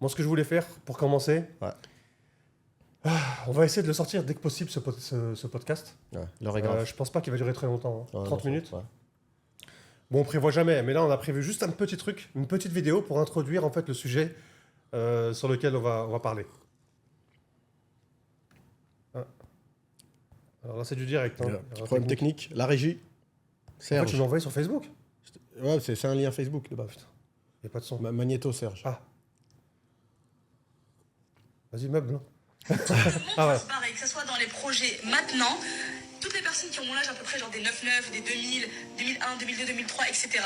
Moi, ce que je voulais faire, pour commencer, Ouais. on va essayer de le sortir dès que possible, ce podcast. Ouais, l'heure est grave. Je pense pas qu'il va durer très longtemps, hein. Ouais, 30 non, minutes. ouais. Bon, on prévoit jamais, mais là, on a prévu juste un petit truc, une petite vidéo pour introduire en fait le sujet sur lequel on va parler. Ah. Alors là, c'est du direct. Hein. Petit problème technique. La régie. En fait, Serge. tu m'as envoyé sur Facebook. Ouais, c'est un lien Facebook de bas. Putain, il n'y a pas de son. Magnéto Serge. Ah. Vas-y, meuble. Tout le monde Ah ouais. se barrer, que ce soit dans les projets maintenant, toutes les personnes qui ont mon âge à peu près, genre des 9-9, des 2000, 2001, 2002, 2003, etc.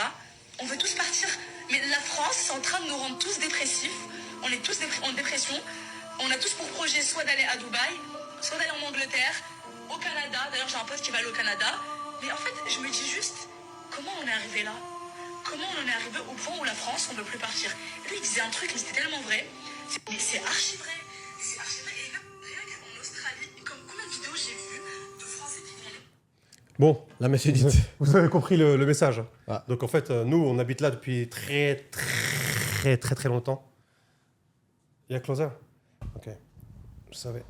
On veut tous partir, mais la France est en train de nous rendre tous dépressifs. On est tous en dépression. On a tous pour projet soit d'aller à Dubaï, soit d'aller en Angleterre, au Canada. D'ailleurs, j'ai un pote qui va aller au Canada. Mais en fait, je me dis juste, comment on est arrivé là? Comment on en est arrivé au point où la France, on ne veut plus partir? Et lui, il disait un truc, mais c'était tellement vrai. Mais c'est archi vrai. C'est archi vrai. Et rien qu'en Australie, comme combien de vidéos j'ai vues de Français qui font... Bon, La messe est dite. vous avez compris le message. Ah. Donc en fait, nous, on habite là depuis très longtemps. Il y a closer. Ok, je savais.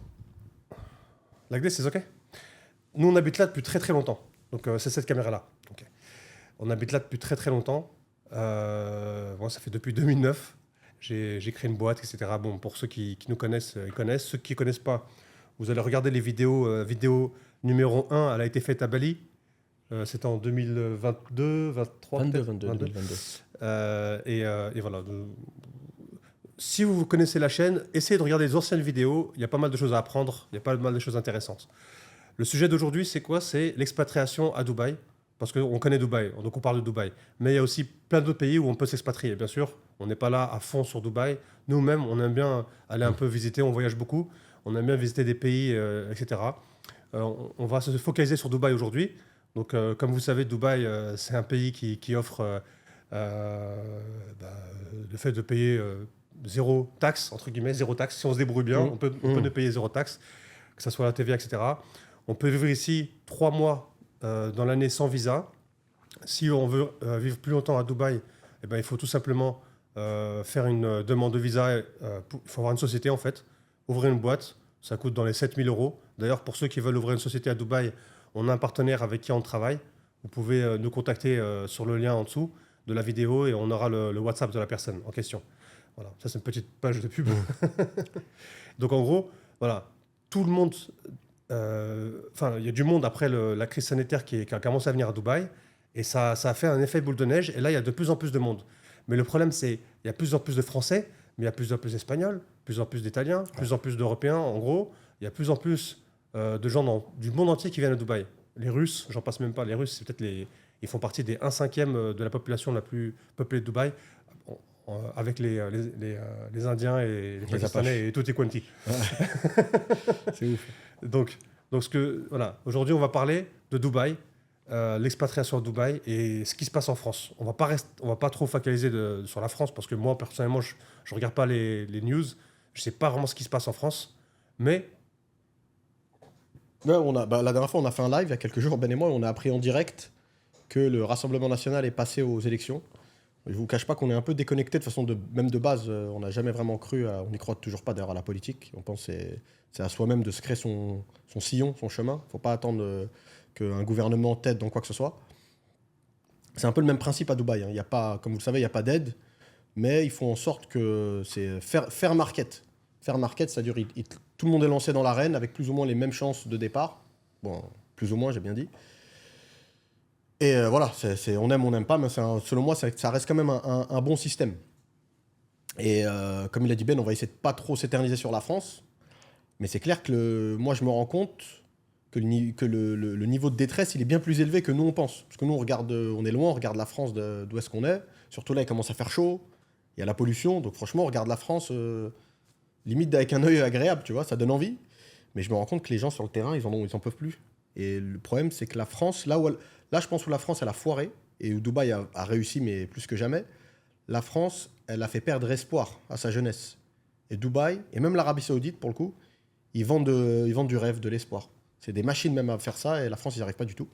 La glisse, c'est ok. Nous, on habite là depuis très longtemps. Donc c'est cette caméra-là. Ok. On habite là depuis très longtemps. Moi, ça fait depuis 2009. J'ai créé une boîte, etc. Bon, pour ceux qui nous connaissent, ils connaissent. Ceux qui ne connaissent pas, vous allez regarder les vidéos. Vidéo numéro 1, elle a été faite à Bali. C'était en 2022, 23 22, peut-être 22. Et voilà. Si vous connaissez la chaîne, essayez de regarder les anciennes vidéos. Il y a pas mal de choses à apprendre. Il y a pas mal de choses intéressantes. Le sujet d'aujourd'hui, c'est quoi? C'est l'expatriation à Dubaï. Parce qu'on connaît Dubaï, donc on parle de Dubaï. Mais il y a aussi plein d'autres pays où on peut s'expatrier. Bien sûr, on n'est pas là à fond sur Dubaï. Nous-mêmes, on aime bien aller un peu visiter. On voyage beaucoup. On aime bien visiter des pays, etc. On va se focaliser sur Dubaï aujourd'hui. Donc, comme vous savez, Dubaï, c'est un pays qui offre le fait de payer zéro taxe, entre guillemets, zéro taxe. Si on se débrouille bien, on peut ne payer zéro taxe, que ce soit la TVA, etc. On peut vivre ici 3 mois dans l'année sans visa. Si on veut vivre plus longtemps à Dubaï, eh ben, il faut tout simplement faire une demande de visa. Il faut avoir une société, en fait, ouvrir une boîte. Ça coûte dans les 7 000 €. D'ailleurs, pour ceux qui veulent ouvrir une société à Dubaï, on a un partenaire avec qui on travaille. Vous pouvez nous contacter sur le lien en dessous de la vidéo et on aura le WhatsApp de la personne en question. Voilà, ça c'est une petite page de pub. Donc en gros, voilà, tout le monde... il y a du monde après la crise sanitaire qui a commencé à venir à Dubaï et ça a fait un effet boule de neige et là il y a de plus en plus de monde. Mais le problème c'est il y a de plus en plus de Français, mais il y a de plus en plus d'Espagnols, de plus en plus d'Italiens, de plus en plus d'Européens. En gros, il y a de plus en plus de gens du monde entier qui viennent à Dubaï. Les Russes, j'en passe même pas. Les Russes, c'est peut-être ils font partie des 1/5 de la population la plus peuplée de Dubaï, avec les Indiens et les Pakistanais et tutti quanti. Ouais. C'est ouf. Donc aujourd'hui, on va parler de Dubaï, l'expatriation à Dubaï et ce qui se passe en France. On va pas trop focaliser sur la France parce que moi, personnellement, je regarde pas les news. Je sais pas vraiment ce qui se passe en France, mais... Ouais, la dernière fois, on a fait un live il y a quelques jours, Ben et moi, on a appris en direct que le Rassemblement national est passé aux élections. Je ne vous cache pas qu'on est un peu déconnecté de façon même de base. On n'a jamais vraiment cru, on n'y croit toujours pas d'ailleurs à la politique. On pense que c'est à soi-même de se créer son sillon, son chemin. Il ne faut pas attendre qu'un gouvernement t'aide dans quoi que ce soit. C'est un peu le même principe à Dubaï. Il y a pas, comme vous le savez, il n'y a pas d'aide, mais ils font en sorte que c'est fair market. Fair market, c'est-à-dire tout le monde est lancé dans l'arène avec plus ou moins les mêmes chances de départ. Bon, plus ou moins, j'ai bien dit. Et voilà, on aime, on n'aime pas, mais selon moi, ça reste quand même un bon système. Et comme il a dit Ben, on va essayer de pas trop s'éterniser sur la France. Mais c'est clair que moi, je me rends compte que le niveau de détresse, il est bien plus élevé que nous, on pense. Parce que nous, on est loin, on regarde la France d'où est-ce qu'on est. Surtout là, il commence à faire chaud. Il y a la pollution. Donc franchement, on regarde la France limite avec un œil agréable, tu vois, ça donne envie. Mais je me rends compte que les gens sur le terrain, ils en peuvent plus. Et le problème, c'est que la France, là, je pense où la France, elle a foiré, et où Dubaï a réussi, mais plus que jamais, la France, elle a fait perdre espoir à sa jeunesse. Et Dubaï, et même l'Arabie Saoudite, pour le coup, ils vendent du rêve, de l'espoir. C'est des machines même à faire ça, et la France, ils n'y arrivent pas du tout.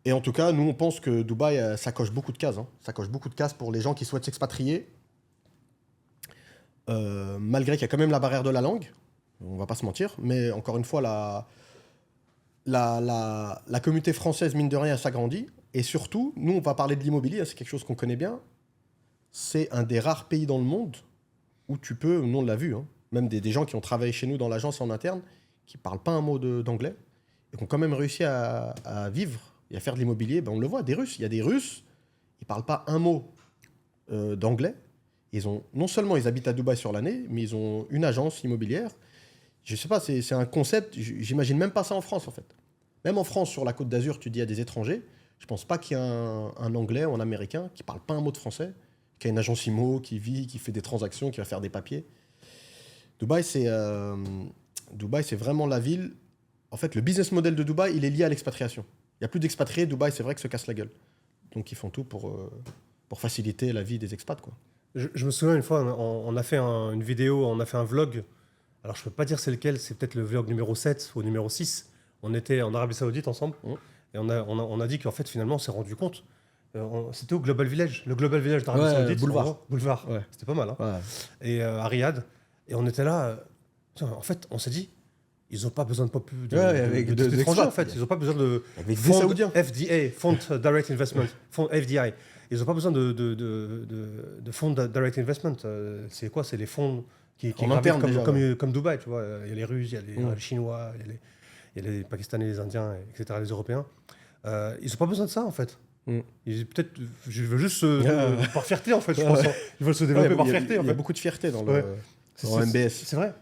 Et en tout cas, nous, on pense que Dubaï, ça coche beaucoup de cases. Ça coche beaucoup de cases pour les gens qui souhaitent s'expatrier. malgré qu'il y a quand même la barrière de la langue, on va pas se mentir, mais encore une fois, la communauté française, mine de rien, s'agrandit. Et surtout, nous, on va parler de l'immobilier, c'est quelque chose qu'on connaît bien. C'est un des rares pays dans le monde où tu peux, nous on l'a vu, hein, même des gens qui ont travaillé chez nous dans l'agence en interne, qui ne parlent pas un mot d'anglais, et qui ont quand même réussi à vivre et à faire de l'immobilier. Ben, on le voit, des Russes. Il y a des Russes, ils ne parlent pas un mot d'anglais. Non seulement ils habitent à Dubaï sur l'année, mais ils ont une agence immobilière. Je ne sais pas, c'est un concept, j'imagine même pas ça en France en fait. Même en France, sur la Côte d'Azur, tu dis à des étrangers, je ne pense pas qu'il y ait un Anglais ou un Américain qui ne parle pas un mot de français, qui a une agence IMO, qui vit, qui fait des transactions, qui va faire des papiers. Dubaï, c'est vraiment la ville. En fait, le business model de Dubaï, il est lié à l'expatriation. Il n'y a plus d'expatriés. Dubaï, c'est vrai que se casse la gueule. Donc, ils font tout pour faciliter la vie des expats, quoi. Je me souviens une fois, on a fait une vidéo, on a fait un vlog. Alors, je ne peux pas dire c'est lequel, c'est peut-être le vlog numéro 7 ou numéro 6. On était en Arabie Saoudite ensemble. Et on a dit qu'en fait, finalement, on s'est rendu compte. C'était au Global Village, le Global Village d'Arabie Saoudite. Boulevard. Ouais. C'était pas mal. Hein. Ouais. Et à Riyad. Et on était là. En fait, on s'est dit, ils n'ont pas besoin d'étrangers, en fait. Ils n'ont pas besoin de avec des Saoudiens. FDA, Fund Direct Investment, Fund FDI. Ils n'ont pas besoin de fonds Direct Investment. C'est quoi? C'est les fonds qui interne, comme Dubaï, tu vois. Il y a les Russes, il y a les Chinois, il y a les Pakistanais, les Indiens, etc., les Européens. Ils n'ont pas besoin de ça, en fait. Peut-être, je veux juste par fierté, en fait, je pense. Ils veulent se développer par fierté. Il y a beaucoup de fierté dans le MBS. C'est vrai.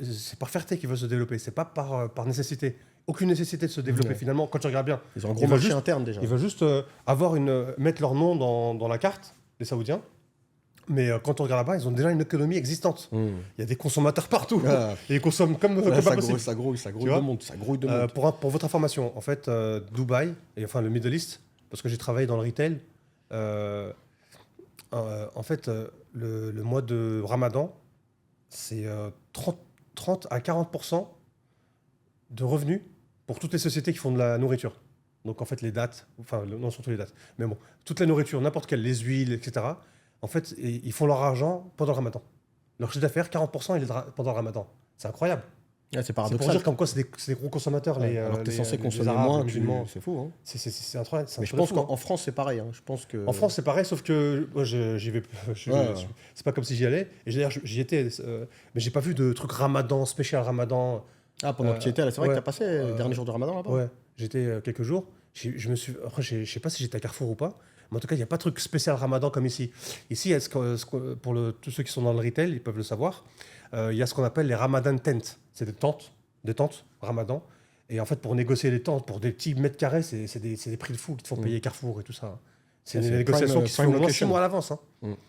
C'est par fierté qu'ils veulent se développer. C'est pas par nécessité. Aucune nécessité de se développer, finalement, quand tu regardes bien. Ils ont un gros marché interne, déjà. Ils veulent juste mettre leur nom dans la carte, les Saoudiens. Mais quand on regarde là-bas, ils ont déjà une économie existante. Il y a des consommateurs partout. Et ils consomment comme pas possible. Ça grouille de monde. Pour votre information, en fait, Dubaï, et enfin le Middle East, parce que j'ai travaillé dans le retail, en fait, le mois de Ramadan, c'est 30 à 40% de revenus pour toutes les sociétés qui font de la nourriture. Donc en fait, les dates, non, surtout les dates, mais bon, toute la nourriture, n'importe quelle, les huiles, etc., en fait, ils font leur argent pendant le Ramadan. Leur chiffre d'affaires, 40%, il est pendant le Ramadan. C'est incroyable. C'est paradoxal. C'est pour dire comme quoi c'est des gros consommateurs. Alors que tu es censé consommer Arabes, moins, musulmans. C'est fou. Hein. C'est incroyable. Mais je pense qu'en France, c'est pareil. Hein. Je pense que... En France, c'est pareil, sauf que moi, j'y vais. C'est pas comme si j'y allais. Et d'ailleurs, j'y étais. Mais j'ai pas vu de truc Ramadan, spécial Ramadan. Ah, pendant que tu y étais, c'est vrai que tu as passé le dernier jour de Ramadan là-bas. Ouais, j'étais quelques jours. Après, je sais pas si j'étais à Carrefour ou pas. Mais en tout cas, il n'y a pas de truc spécial Ramadan comme ici. Ici, pour tous ceux qui sont dans le retail, ils peuvent le savoir, il y a ce qu'on appelle les Ramadan tents. C'est des tentes Ramadan. Et en fait, pour négocier les tentes, pour des petits mètres carrés, c'est des prix de fou qui te font payer Carrefour et tout ça. C'est une négociation qui se fait au moins 6 mois à l'avance. Hein.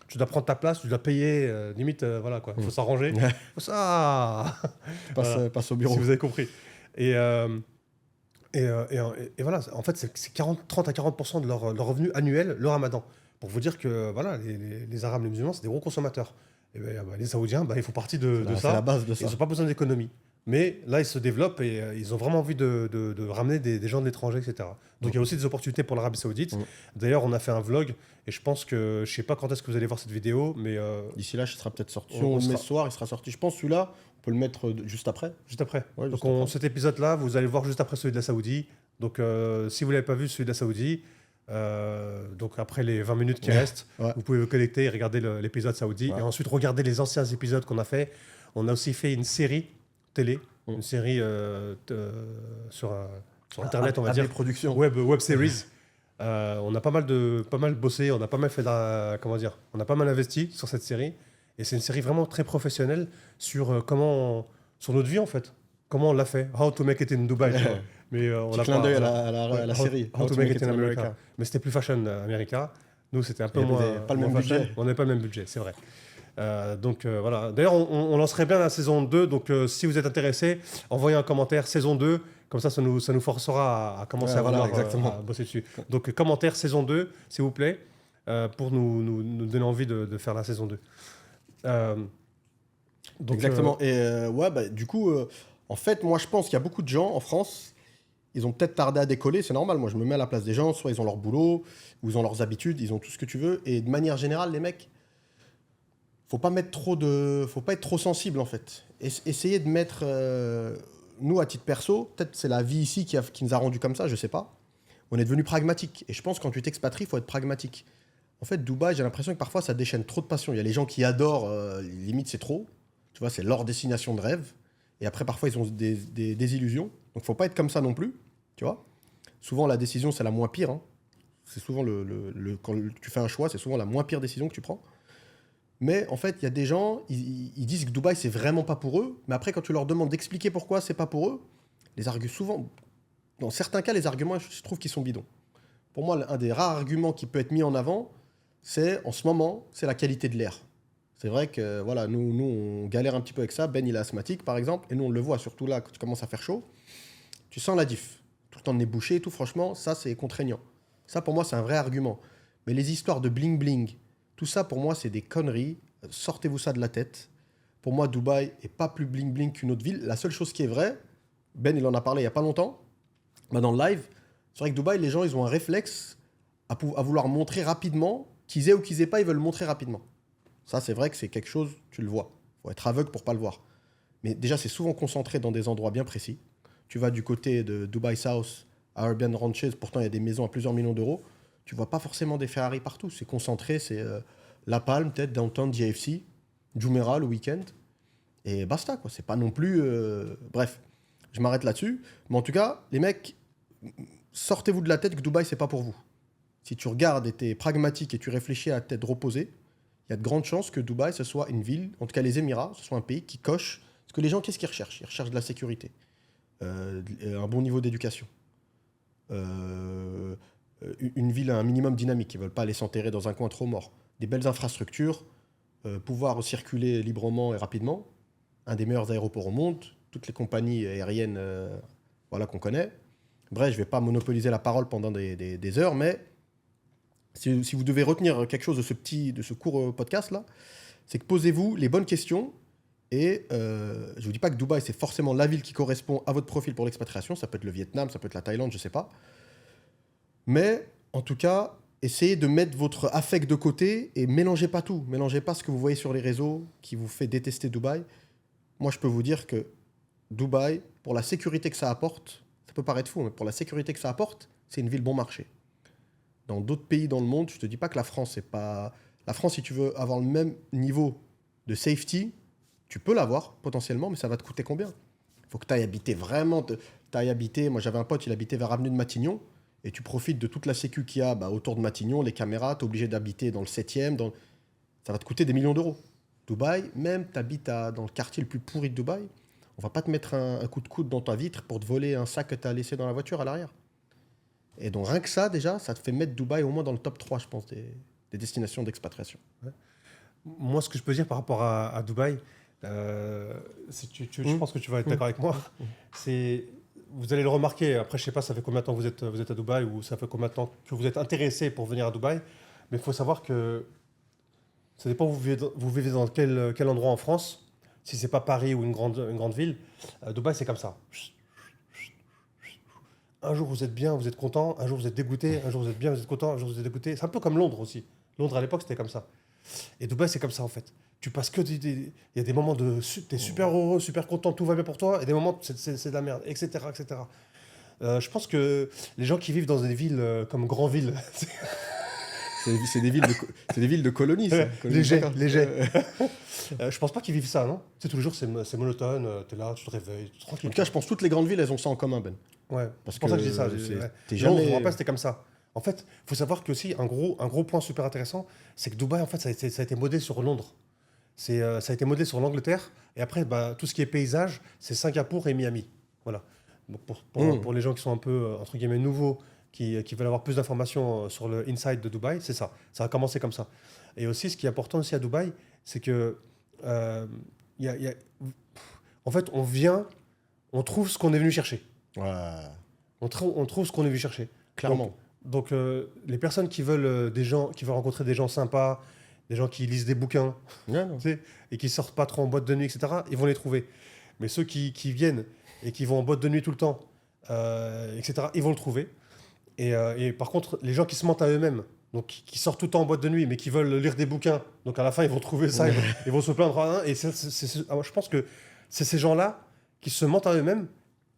Tu dois prendre ta place, tu dois payer, limite, voilà quoi. Il faut s'arranger. Ça passe au bureau. Si vous avez compris. Et voilà, en fait, c'est 30 à 40% de leur revenu annuel, le Ramadan. Pour vous dire que voilà, les Arabes, les musulmans, c'est des gros consommateurs. Et les Saoudiens, ils font partie de ça. C'est la base de ça. Ils n'ont pas besoin d'économie. Mais là, ils se développent et ils ont vraiment envie de ramener des gens de l'étranger, etc. Donc il y a aussi des opportunités pour l'Arabie Saoudite. D'ailleurs, on a fait un vlog et je pense que, je ne sais pas quand est-ce que vous allez voir cette vidéo, mais... D'ici là, il sera peut-être sorti. Ce soir, il sera sorti. Je pense celui-là, on peut le mettre juste après. Juste après. Ouais, donc cet épisode-là, vous allez le voir juste après celui de la Saoudie. Donc si vous ne l'avez pas vu, celui de la Saoudie, donc après les 20 minutes qui restent, vous pouvez vous connecter et regarder l'épisode Saoudi. Et ensuite, regarder les anciens épisodes qu'on a fait. On a aussi fait une série télé, une série sur Internet, on va dire. Production. Web series. On a pas mal bossé, on a pas mal fait, on a pas mal investi sur cette série. Et c'est une série vraiment très professionnelle sur sur notre vie en fait. Comment on l'a fait. How to make it in Dubai. Mais on a clin d'œil à la série. How to make it in America. Mais c'était plus fashion America. Nous, c'était un peu moins. Pas le même budget. On n'avait pas le même budget, c'est vrai. Donc voilà. D'ailleurs, on lancerait bien la saison 2. Donc si vous êtes intéressé, envoyez un commentaire saison 2. Comme ça nous forcera à commencer à bosser dessus. Donc commentaire saison 2, s'il vous plaît, pour nous donner envie de faire la saison 2. Donc, exactement. Et du coup, en fait, moi, je pense qu'il y a beaucoup de gens en France, ils ont peut-être tardé à décoller. C'est normal. Moi, je me mets à la place des gens. Soit ils ont leur boulot, ou ils ont leurs habitudes, ils ont tout ce que tu veux. Et de manière générale, les mecs, faut pas être trop sensible en fait. Essayez de mettre, nous à titre perso, peut-être c'est la vie ici qui nous a rendu comme ça, je sais pas. On est devenu pragmatique. Et je pense que quand tu t'expatries, il faut être pragmatique. En fait, Dubaï, j'ai l'impression que parfois ça déchaîne trop de passion. Il y a les gens qui adorent, limite c'est trop. Tu vois, c'est leur destination de rêve. Et après, parfois, ils ont des désillusions. Donc, faut pas être comme ça non plus. Tu vois. Souvent, la décision, c'est la moins pire. Hein. C'est souvent quand tu fais un choix, c'est souvent la moins pire décision que tu prends. Mais en fait, il y a des gens, ils disent que Dubaï, c'est vraiment pas pour eux. Mais après, quand tu leur demandes d'expliquer pourquoi c'est pas pour eux, souvent, dans certains cas, les arguments, je trouve qu'ils sont bidons. Pour moi, un des rares arguments qui peut être mis en avant, en ce moment, c'est la qualité de l'air. C'est vrai que voilà, nous, on galère un petit peu avec ça. Ben, il est asthmatique, par exemple, et nous, on le voit, surtout là, quand tu commences à faire chaud. Tu sens la diff. Tout le temps de nez bouché et tout, franchement, ça, c'est contraignant. Ça, pour moi, c'est un vrai argument. Mais les histoires de bling-bling, tout ça, pour moi, c'est des conneries. Sortez-vous ça de la tête. Pour moi, Dubaï n'est pas plus bling-bling qu'une autre ville. La seule chose qui est vraie, Ben, il en a parlé il n'y a pas longtemps, dans le live, c'est vrai que Dubaï, les gens, ils ont un réflexe à vouloir montrer rapidement, qu'ils aient ou qu'ils aient pas, ils veulent montrer rapidement. Ça, c'est vrai que c'est quelque chose, tu le vois. Il faut être aveugle pour pas le voir. Mais déjà, c'est souvent concentré dans des endroits bien précis. Tu vas du côté de Dubai South à Urban Ranches, pourtant il y a des maisons à plusieurs millions d'euros. Tu vois pas forcément des Ferrari partout. C'est concentré, c'est La Palme, peut-être, Downtown, JFC, Jumeirah le week-end. Et basta, quoi. C'est pas non plus... Bref, je m'arrête là-dessus. Mais en tout cas, les mecs, sortez-vous de la tête que Dubaï, c'est pas pour vous. Si tu regardes et tu es pragmatique et tu réfléchis à tête reposée, il y a de grandes chances que Dubaï, ce soit une ville, en tout cas les Émirats, ce soit un pays qui coche. Parce que les gens, qu'est-ce qu'ils recherchent? Ils recherchent de la sécurité, un bon niveau d'éducation, une ville à un minimum dynamique. Ils ne veulent pas aller s'enterrer dans un coin trop mort. Des belles infrastructures, pouvoir circuler librement et rapidement. Un des meilleurs aéroports au monde, toutes les compagnies aériennes voilà, qu'on connaît. Bref, je ne vais pas monopoliser la parole pendant des heures, mais... Si vous devez retenir quelque chose de ce court podcast-là, c'est que posez-vous les bonnes questions. Et je ne vous dis pas que Dubaï, c'est forcément la ville qui correspond à votre profil pour l'expatriation. Ça peut être le Vietnam, ça peut être la Thaïlande, je ne sais pas. Mais en tout cas, essayez de mettre votre affect de côté et mélangez pas tout. Mélangez pas ce que vous voyez sur les réseaux qui vous fait détester Dubaï. Moi, je peux vous dire que Dubaï, pour la sécurité que ça apporte, ça peut paraître fou, mais pour la sécurité que ça apporte, c'est une ville bon marché. Dans d'autres pays dans le monde, je ne te dis pas que la France, c'est pas... La France, si tu veux avoir le même niveau de safety, tu peux l'avoir potentiellement, mais ça va te coûter combien? Il faut que tu ailles habiter vraiment... Moi, j'avais un pote, il habitait vers Avenue de Matignon, et tu profites de toute la sécu qu'il y a autour de Matignon, les caméras, tu es obligé d'habiter dans le 7e, ça va te coûter des millions d'euros. Dubaï, même tu habites dans le quartier le plus pourri de Dubaï, on va pas te mettre un coup de coude dans ta vitre pour te voler un sac que tu as laissé dans la voiture à l'arrière. Et donc, rien que ça, déjà, ça te fait mettre Dubaï au moins dans le top 3, je pense, des destinations d'expatriation. Ouais. Moi, ce que je peux dire par rapport à Dubaï, je pense que tu vas être d'accord avec moi, c'est... Vous allez le remarquer, après, je ne sais pas, ça fait combien de temps vous êtes à Dubaï ou ça fait combien de temps que vous êtes intéressé pour venir à Dubaï, mais il faut savoir que ça dépend vous vivez dans quel endroit en France. Si ce n'est pas Paris ou une grande ville, Dubaï, c'est comme ça. Un jour, vous êtes bien, vous êtes content. Un jour, vous êtes dégoûté. Un jour, vous êtes bien, vous êtes content. Un jour, vous êtes dégoûté. C'est un peu comme Londres aussi. Londres, à l'époque, c'était comme ça. Et Dubaï, c'est comme ça, en fait. Tu passes que il y a des moments de... Tu es super heureux, super content, tout va bien pour toi. Et des moments, c'est de la merde, etc., etc. Je pense que les gens qui vivent dans des villes comme Granville... c'est des villes de colonies, ça. Léger. Je pense pas qu'ils vivent ça, non? C'est tous les jours, c'est monotone. Tu es là, tu te réveilles, tranquille. En tout cas, je pense que toutes les grandes villes, elles ont ça en commun, Ben. Ouais, c'est pour ça que je dis ça. Londres, je me rappelle, c'était comme ça. En fait, il faut savoir que aussi un gros point super intéressant, c'est que Dubaï, en fait, ça a été modé sur Londres. Ça a été modé sur l'Angleterre. Et après, tout ce qui est paysage, c'est Singapour et Miami. Voilà. Donc pour les gens qui sont un peu, entre guillemets, nouveaux, qui veulent avoir plus d'informations sur le inside de Dubaï, c'est ça. Ça a commencé comme ça. Et aussi, ce qui est important aussi à Dubaï, c'est que en fait, on trouve ce qu'on est venu chercher. Ouais. On trouve ce qu'on est venu chercher. Clairement. Donc les personnes qui veulent rencontrer des gens sympas, des gens qui lisent des bouquins, et qui sortent pas trop en boîte de nuit, etc., ils vont les trouver. Mais ceux qui viennent et qui vont en boîte de nuit tout le temps, etc., ils vont le trouver. Et par contre, les gens qui se mentent à eux-mêmes, donc qui sortent tout le temps en boîte de nuit, mais qui veulent lire des bouquins. Donc à la fin, ils vont trouver ça, ils vont se plaindre. Et je pense que c'est ces gens-là qui se mentent à eux-mêmes,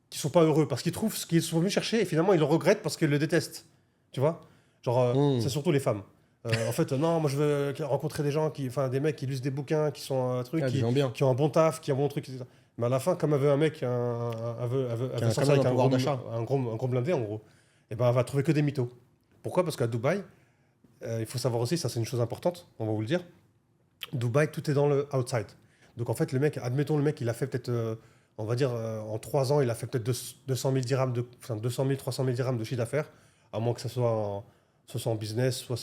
qui sont pas heureux, parce qu'ils trouvent ce qu'ils sont venus chercher, et finalement, ils le regrettent parce qu'ils le détestent. Tu vois? Genre, c'est surtout les femmes. En fait, non, moi je veux rencontrer des gens, des mecs qui lisent des bouquins, qui sont un truc, des gens bien. qui ont un bon taf, qui ont un bon truc, etc. Mais à la fin, comme elle veut un mec, elle veut sortir avec un gros blindé, en gros, et ben elle va trouver que des mythos. Pourquoi? Parce qu'à Dubaï, il faut savoir aussi, ça c'est une chose importante, on va vous le dire, Dubaï, tout est dans le outside. Donc en fait, admettons le mec, il a fait peut-être, on va dire, en 3 ans, il a fait peut-être 200 000 dirhams, 200 000, 300 000 dirhams de chiffre d'affaires, à moins que ça soit en business, soit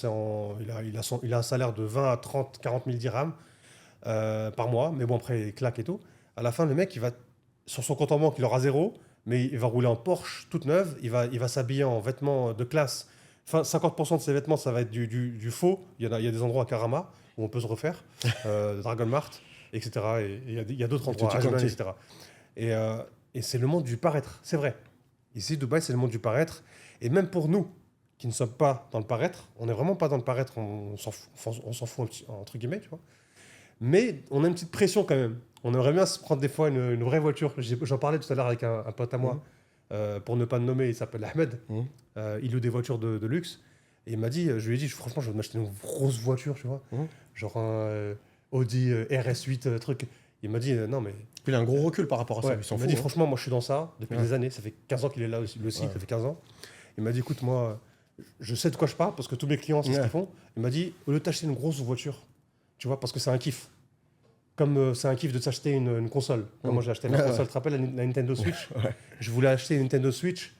il a un salaire de 20 à 30, 40 000 dirhams par mois, mais bon, après, il claque et tout. À la fin, le mec, il va, sur son compte en banque, il aura 0, mais il va rouler en Porsche toute neuve, il va s'habiller en vêtements de classe. Enfin, 50% de ses vêtements, ça va être du faux. Il y a des endroits à Karama où on peut se refaire, Dragon Mart, etc. Et il y a d'autres endroits, etc. Et c'est le monde du paraître, c'est vrai. Ici, Dubaï, c'est le monde du paraître. Et même pour nous, qui ne sommes pas dans le paraître, on n'est vraiment pas dans le paraître, on s'en fout, entre guillemets, tu vois. Mais on a une petite pression quand même. On aimerait bien se prendre des fois une vraie voiture. J'en parlais tout à l'heure avec un pote à moi, pour ne pas le nommer, il s'appelle Ahmed. Il loue des voitures de luxe. Et il m'a dit, je lui ai dit, franchement, je veux m'acheter une grosse voiture, tu vois. Genre un Audi RS8, truc. Il m'a dit, non, mais. Il a un gros recul par rapport à ça. Il m'a dit, franchement, moi, je suis dans ça depuis des années. Ça fait 15 ans qu'il est là aussi, ça fait 15 ans. Il m'a dit, écoute, moi, je sais de quoi je parle parce que tous mes clients, c'est ce qu'ils font. Il m'a dit, au lieu de t'acheter une grosse voiture, tu vois, parce que c'est un kiff. Comme c'est un kiff de s'acheter une console. Comme moi, j'ai acheté ma console. Tu te rappelles la Nintendo Switch? Je voulais acheter une Nintendo Switch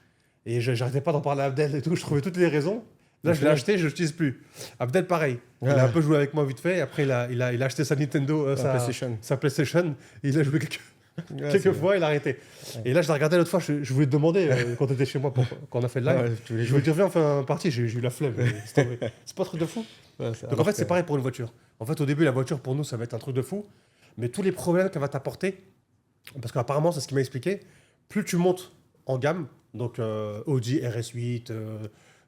et j'arrêtais pas d'en parler à Abdel et tout. Je trouvais toutes les raisons. Là, je l'ai acheté, je ne l'utilise plus. Abdel, pareil. Il a un peu joué avec moi vite fait. Et après, il a acheté sa Nintendo, sa PlayStation. Et il a joué quelques fois, il a arrêté. Et là, je l'ai regardé l'autre fois. Je voulais te demander, quand tu étais chez moi, quand on a fait le live, je voulais dire, viens, on fait un party. J'ai eu la flemme. C'est pas un truc de fou. Donc en fait, c'est pareil pour une voiture. En fait, au début, la voiture, pour nous, ça va être un truc de fou. Mais tous les problèmes qu'elle va t'apporter, parce qu'apparemment, c'est ce qu'il m'a expliqué, plus tu montes en gamme, donc Audi RS8,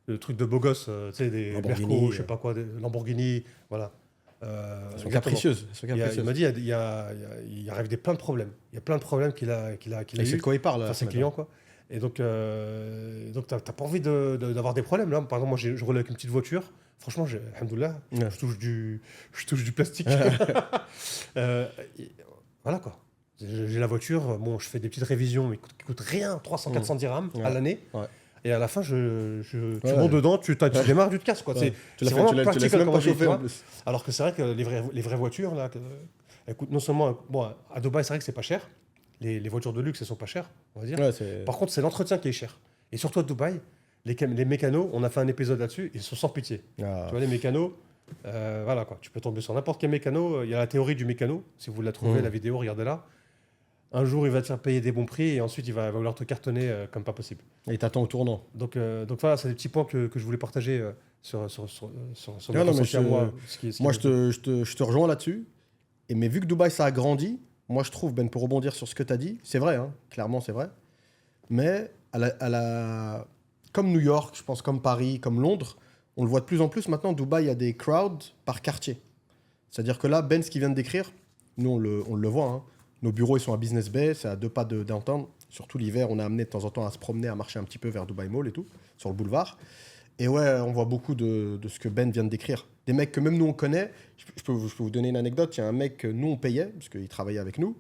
le truc de beau gosse, tu sais, des Merco, je sais pas quoi, des Lamborghini, voilà. Elles sont capricieuses. Il m'a dit, il arrive plein de problèmes. Il y a plein de problèmes qu'il a eu. C'est de quoi il parle. Enfin, ses clients, quoi. Et donc t'as pas envie d'avoir des problèmes, là. Par exemple, moi, je roule avec une petite voiture. Franchement, alhamdoulilah, je touche du plastique. Voilà, quoi. J'ai la voiture, bon, je fais des petites révisions, mais qui coûtent rien, 300-400 dirhams à l'année. Et à la fin, tu montes dedans, tu démarres, tu te casses, quoi. C'est vraiment pratique comme pas chauffer, en plus. Alors que c'est vrai que les vraies voitures, là, elles coûtent non seulement... Bon, à Dubaï, c'est vrai que c'est pas cher. Les voitures de luxe, elles sont pas chères, on va dire. Par contre, c'est l'entretien qui est cher. Et surtout à Dubaï, les mécanos, on a fait un épisode là-dessus, ils sont sans pitié. Tu vois, les mécanos, voilà, quoi. Tu peux tomber sur n'importe quel mécano. Il y a la théorie du mécano. Si vous la trouvez, la vidéo, regardez-la. Un jour, il va te faire payer des bons prix et ensuite, il va vouloir te cartonner comme pas possible. Et t'attends au tournant. Donc voilà, c'est des petits points que je voulais partager sur moi. Je te rejoins là-dessus. Mais vu que Dubaï, ça a grandi, moi, je trouve, Ben, pour rebondir sur ce que tu as dit, c'est vrai, hein, clairement, c'est vrai. Mais comme New York, je pense, comme Paris, comme Londres, on le voit de plus en plus maintenant, Dubaï, il y a des crowds par quartier. C'est-à-dire que là, Ben, ce qu'il vient de décrire, nous, on le voit, hein. Nos bureaux, ils sont à Business Bay, c'est à 2 pas de downtown. Surtout l'hiver, on a amené de temps en temps à se promener, à marcher un petit peu vers Dubai Mall et tout, sur le boulevard. Et ouais, on voit beaucoup de ce que Ben vient de décrire. Des mecs que même nous, on connaît. Je peux vous donner une anecdote. Il y a un mec que nous, on payait, parce qu'il travaillait avec nous,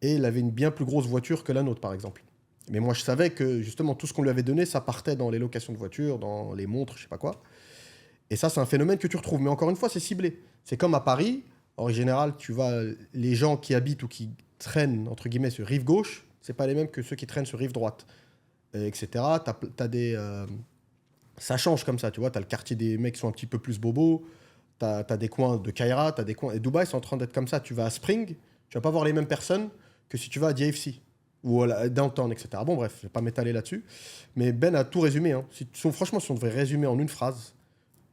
et il avait une bien plus grosse voiture que la nôtre, par exemple. Mais moi, je savais que, justement, tout ce qu'on lui avait donné, ça partait dans les locations de voitures, dans les montres, je sais pas quoi. Et ça, c'est un phénomène que tu retrouves. Mais encore une fois, c'est ciblé. C'est comme à Paris. En général, tu vois, les gens qui habitent ou qui traînent, entre guillemets, sur rive gauche, c'est pas les mêmes que ceux qui traînent sur rive droite, etc. T'as des... ça change comme ça, tu vois. T'as le quartier des mecs qui sont un petit peu plus bobos, t'as des coins de Kaira, t'as des coins... Et Dubaï, c'est en train d'être comme ça. Tu vas à Spring, tu vas pas voir les mêmes personnes que si tu vas à DFC ou à Downtown, etc. Bon, bref, je vais pas m'étaler là-dessus. Mais Ben a tout résumé. Hein. Franchement, si on devait résumer en une phrase,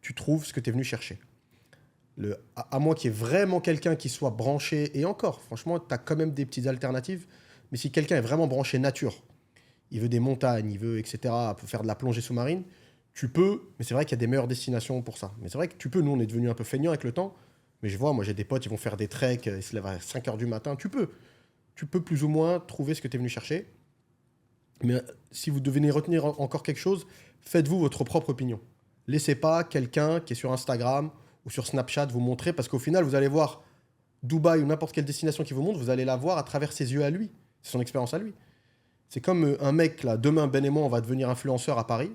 tu trouves ce que tu es venu chercher. À moins qu'il y ait vraiment quelqu'un qui soit branché, et encore, franchement, tu as quand même des petites alternatives, mais si quelqu'un est vraiment branché nature, il veut des montagnes, il veut, etc., pour faire de la plongée sous-marine, tu peux, mais c'est vrai qu'il y a des meilleures destinations pour ça. Mais c'est vrai que tu peux, nous on est devenus un peu feignants avec le temps, mais je vois, moi j'ai des potes, ils vont faire des treks, ils se lèvent à 5h du matin, tu peux plus ou moins trouver ce que tu es venu chercher. Mais si vous devez retenir encore quelque chose, faites-vous votre propre opinion. Laissez pas quelqu'un qui est sur Instagram ou sur Snapchat vous montrer, parce qu'au final, vous allez voir Dubaï ou n'importe quelle destination qui vous montre, vous allez la voir à travers ses yeux à lui. C'est son expérience à lui. C'est comme un mec, là, demain, Ben et moi, on va devenir influenceur à Paris,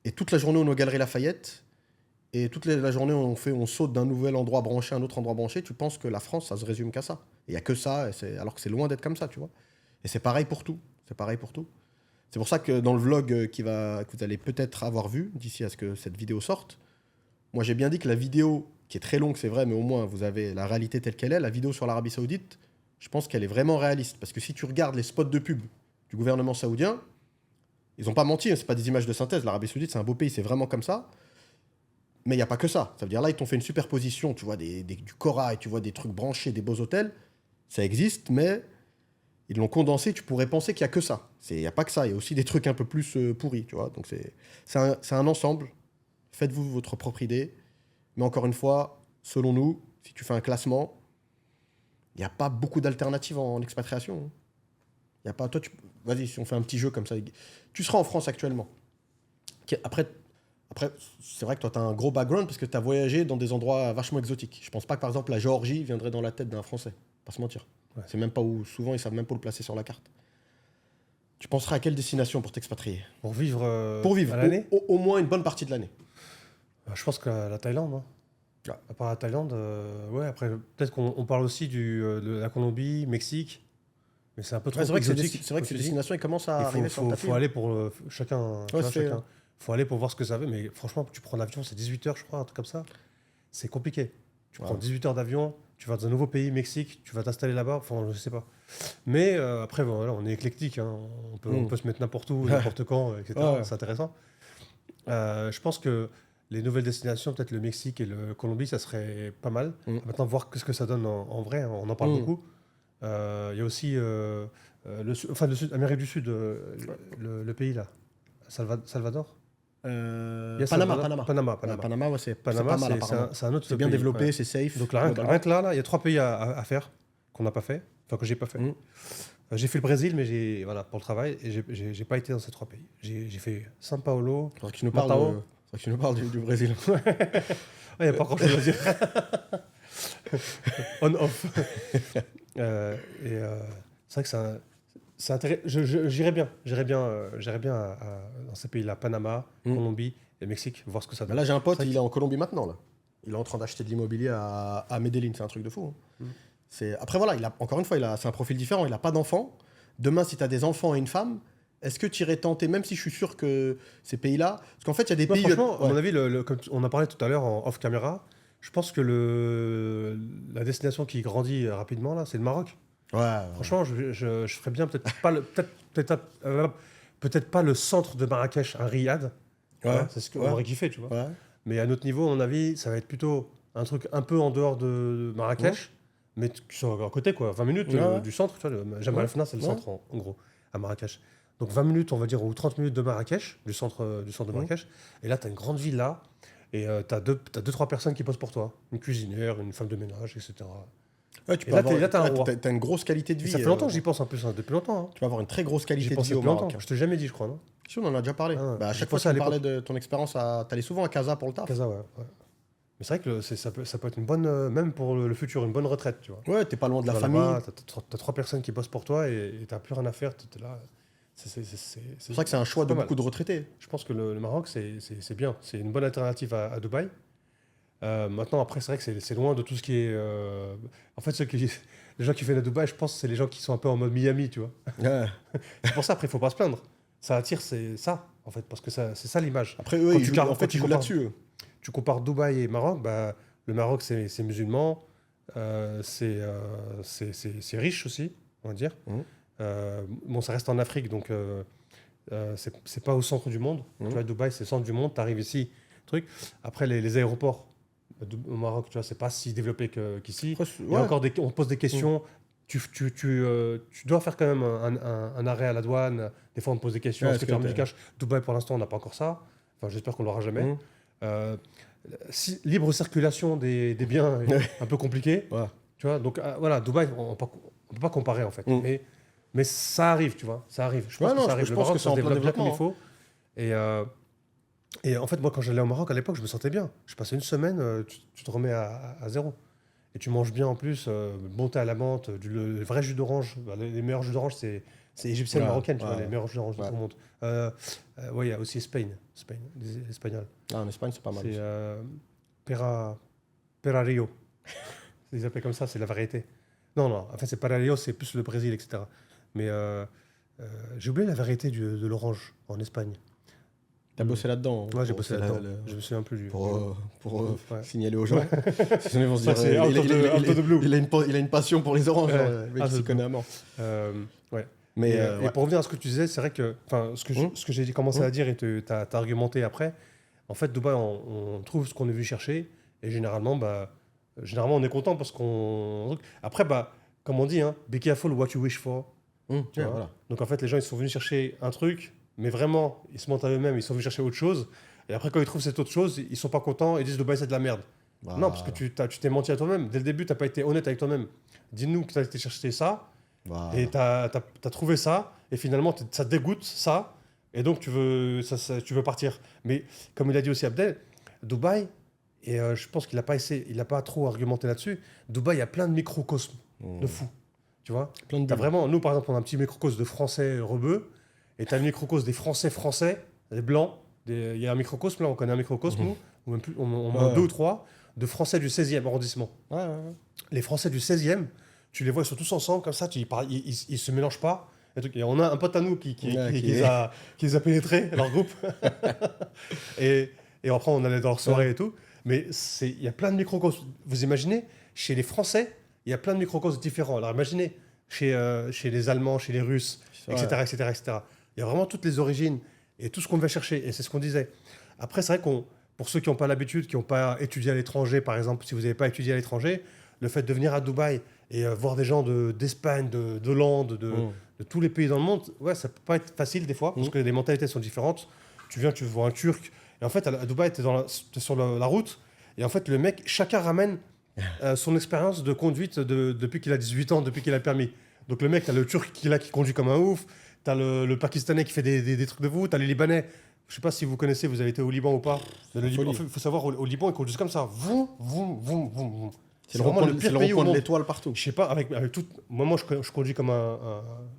et toute la journée, on est aux Galeries Lafayette, et toute la journée, on saute d'un nouvel endroit branché à un autre endroit branché, tu penses que la France, ça se résume qu'à ça. Il n'y a que ça, alors que c'est loin d'être comme ça, tu vois. Et c'est pareil pour tout. C'est pareil pour tout. C'est pour ça que dans le vlog que vous allez peut-être avoir vu, d'ici à ce que cette vidéo sorte, moi j'ai bien dit que la vidéo, qui est très longue, c'est vrai, mais au moins vous avez la réalité telle qu'elle est, la vidéo sur l'Arabie Saoudite, je pense qu'elle est vraiment réaliste. Parce que si tu regardes les spots de pub du gouvernement saoudien, ils n'ont pas menti, hein, c'est pas des images de synthèse. L'Arabie Saoudite, c'est un beau pays, c'est vraiment comme ça. Mais il n'y a pas que ça. Ça veut dire là, ils t'ont fait une superposition, tu vois du corail, tu vois des trucs branchés, des beaux hôtels. Ça existe, mais ils l'ont condensé, tu pourrais penser qu'il n'y a que ça. Il n'y a pas que ça, il y a aussi des trucs un peu plus pourris, tu vois. Donc c'est un ensemble. Faites-vous votre propre idée. Mais encore une fois, selon nous, si tu fais un classement, il n'y a pas beaucoup d'alternatives en expatriation. Il y a pas. Toi, vas-y, si on fait un petit jeu comme ça. Tu seras en France actuellement. Après c'est vrai que toi, tu as un gros background parce que tu as voyagé dans des endroits vachement exotiques. Je pense pas que, par exemple, la Géorgie viendrait dans la tête d'un Français. Pas se mentir. Ouais. C'est même pas où. Souvent, ils savent même pas où le placer sur la carte. Tu penserais à quelle destination pour t'expatrier? Pour vivre à l'année au moins une bonne partie de l'année. Je pense que la Thaïlande. Hein. Ouais. À part la Thaïlande, ouais, après, peut-être qu'on parle aussi de la Colombie, Mexique. Mais c'est un peu trop exotique. C'est vrai que ces destinations, elles commencent à arriver sur le tapis. Il faut aller pour chacun. Ouais, chacun. Faut aller pour voir ce que ça veut. Mais franchement, tu prends l'avion, c'est 18 heures, je crois, un truc comme ça. C'est compliqué. Tu prends 18 heures d'avion, tu vas dans un nouveau pays, Mexique, tu vas t'installer là-bas. Enfin, je sais pas. Mais après, voilà, on est éclectique. Hein. On peut se mettre n'importe où, n'importe quand, etc. Ouais. C'est intéressant. Je pense que les nouvelles destinations, peut-être le Mexique et le Colombie, ça serait pas mal. Maintenant, voir ce que ça donne en vrai. On en parle beaucoup. Il y a aussi Amérique du Sud, le pays là, Salvador. Panama, ouais, c'est pas mal. C'est un autre. C'est bien pays, développé, ouais. c'est safe. Donc là, rien que là, il y a 3 pays à faire qu'on n'a pas fait, enfin que j'ai pas fait. J'ai fait le Brésil, mais pour le travail, et j'ai pas été dans ces 3 pays. J'ai fait São Paulo. Faudrait que tu nous parles du Brésil. Il n'y a pas grand chose à dire. On-off. C'est vrai que c'est intéressant. J'irais bien dans ces pays-là, Panama, Colombie et Mexique, voir ce que ça donne. Là, j'ai un pote, il est en Colombie maintenant. Là. Il est en train d'acheter de l'immobilier à Medellín, c'est un truc de fou. Hein. Après, voilà, encore une fois, c'est un profil différent, il n'a pas d'enfants. Demain, si tu as des enfants et une femme, est-ce que tu irais tenter, même si je suis sûr que ces pays-là... Parce qu'en fait, il y a des pays... Franchement, à mon avis, comme on a parlé tout à l'heure en off-caméra, je pense que la destination qui grandit rapidement, là, c'est le Maroc. Ouais. Franchement, je ferais bien peut-être pas le centre de Marrakech, un Riyad. Ouais. C'est ce qu'on aurait kiffé, tu vois. Ouais. Mais à notre niveau, à mon avis, ça va être plutôt un truc un peu en dehors de Marrakech, mais qui soit à côté, quoi. 20 minutes du centre. Tu vois, Jemaa el-Fna, c'est le centre, en gros, à Marrakech. Donc 20 minutes, on va dire, ou 30 minutes de Marrakech, du centre de Marrakech. Et là, tu as une grande villa, et tu as 2-3 personnes qui posent pour toi. Une cuisinière, une femme de ménage, etc. Ouais, t'as une grosse qualité de vie. Et ça fait longtemps que j'y pense en plus, depuis longtemps. Hein. Tu vas avoir une très grosse qualité de vie au Maroc. Je t'ai jamais dit, je crois, non? Si, on en a déjà parlé. À chaque fois que tu parlais de ton expérience, t'allais souvent à Casa pour le taf. Casa, ouais. Mais c'est vrai que ça peut être une bonne, même pour le futur, une bonne retraite, tu vois. Ouais, t'es pas loin de la famille. T'as 3 personnes qui bossent pour toi et t'as plus rien à faire, t'es là. C'est pour ça que c'est un choix de beaucoup de retraités. Je pense que le Maroc, c'est bien. C'est une bonne alternative à Dubaï. Maintenant, après, c'est vrai que c'est loin de tout ce qui est... En fait, les gens qui viennent à Dubaï, je pense que c'est les gens qui sont un peu en mode Miami, tu vois. Ouais. C'est pour ça, après, il ne faut pas se plaindre. Ça attire, c'est ça, en fait, parce que c'est ça l'image. Après, eux, ils jouent là-dessus. Tu compares Dubaï et Maroc, le Maroc, c'est musulman, c'est riche aussi, on va dire. Bon, ça reste en Afrique, donc c'est pas au centre du monde. Tu vois, Dubaï, c'est le centre du monde. Tu arrives ici, truc. Après, les aéroports au Maroc, tu vois, c'est pas si développé qu'ici. Il y a encore on pose des questions. Tu dois faire quand même un arrêt à la douane. Des fois, on te pose des questions. Est-ce que tu as du cash? Dubaï, pour l'instant, on n'a pas encore ça. Enfin, j'espère qu'on l'aura jamais. Libre circulation des biens est un peu compliqué. Ouais. Tu vois, donc voilà, Dubaï, on peut pas comparer en fait. Mais ça arrive, tu vois, ça arrive. Je pense que ça arrive. Je Le pense Maroc, que c'est ça en se plein développe bien comme il développement. faut. Et en fait, moi, quand j'allais au Maroc à l'époque, je me sentais bien. Je passais une semaine, tu te remets à zéro. Et tu manges bien en plus, bon thé à la menthe, le vrai jus d'orange. Bah, les meilleurs jus d'orange, c'est égyptienne, marocaine, tu vois, les meilleurs jus d'orange de tout le monde. Ouais, il y a aussi Spain, les Espagnols. Ah, en Espagne, c'est pas mal. C'est Pera Rio. Ils appellent comme ça, c'est la variété. Non, en fait, c'est Pera Rio, c'est plus le Brésil, etc. Mais j'ai oublié la variété de l'orange en Espagne. T'as bossé là-dedans. Ouais, j'ai bossé là-dedans. Je me souviens plus du. Pour Ouais. signaler aux gens. Sinon, ils vont se Ça, dire, c'est out of the blue. il a une passion pour les oranges. Ouais. Le mec, il s'y connaît à mort. Ouais. Mais Et pour revenir à ce que tu disais, c'est vrai que, ce que j'ai commencé à dire et tu as argumenté après, en fait, Dubaï, on trouve ce qu'on est venu chercher et généralement, on est content parce qu'on. Après, comme on dit, be careful what you wish for. Tu vois. voilà. Donc en fait, les gens, ils sont venus chercher un truc, mais vraiment, ils se mentent à eux-mêmes, ils sont venus chercher autre chose. Et après, quand ils trouvent cette autre chose, ils sont pas contents et disent Dubaï, c'est de la merde. Bah, Non, parce que tu t'es menti à toi-même. Dès le début, tu n'as pas été honnête avec toi-même. Dis-nous que tu as été chercher ça. bah, Et tu as trouvé ça, et finalement, ça te dégoûte, ça, et donc tu veux partir. Mais comme il a dit aussi Abdel, Dubaï, et je pense qu'il n'a pas trop argumenté là-dessus, Dubaï, il y a plein de microcosmes de fous, tu vois. plein de T'as bulles. vraiment, nous, par exemple, on a un petit microcosme de Français rebeux, et tu as le microcosme des Français, des Blancs. Il y a un microcosme, là, on connaît un microcosme, nous, ou même plus, on a 2 ou 3, de Français du 16e arrondissement. Ouais. Les Français du 16e, tu les vois, ils sont tous ensemble comme ça, ils se mélangent pas. Et on a un pote à nous qui les a pénétrés, leur groupe. et après, on allait dans leur soirée et tout. Mais il y a plein de microcosmes. Vous imaginez, chez les Français, il y a plein de microcosmes différents. Alors imaginez, chez les Allemands, chez les Russes, etc. Il y a vraiment toutes les origines et tout ce qu'on va chercher. Et c'est ce qu'on disait. Après, c'est vrai pour ceux qui n'ont pas l'habitude, qui n'ont pas étudié à l'étranger, par exemple, si vous n'avez pas étudié à l'étranger, le fait de venir à Dubaï et voir des gens d'Espagne, d'Hollande, de tous les pays dans le monde, ouais, ça peut pas être facile des fois, parce que les mentalités sont différentes. Tu vois un Turc, et en fait, à Dubaï, tu es sur la route, et en fait, le mec, chacun ramène son expérience de conduite depuis qu'il a 18 ans, depuis qu'il a le permis. Donc le mec, tu as le Turc qui conduit comme un ouf, tu as le Pakistanais qui fait des trucs de vous, tu as les Libanais. Je sais pas si vous connaissez, vous avez été au Liban ou pas. Mais il faut savoir, au Liban, ils conduisent comme ça. Vroom, vroom, vroom, vroom. C'est vraiment le pire pays au monde. De l'étoile partout. Je sais pas, avec tout. Moi, je conduis comme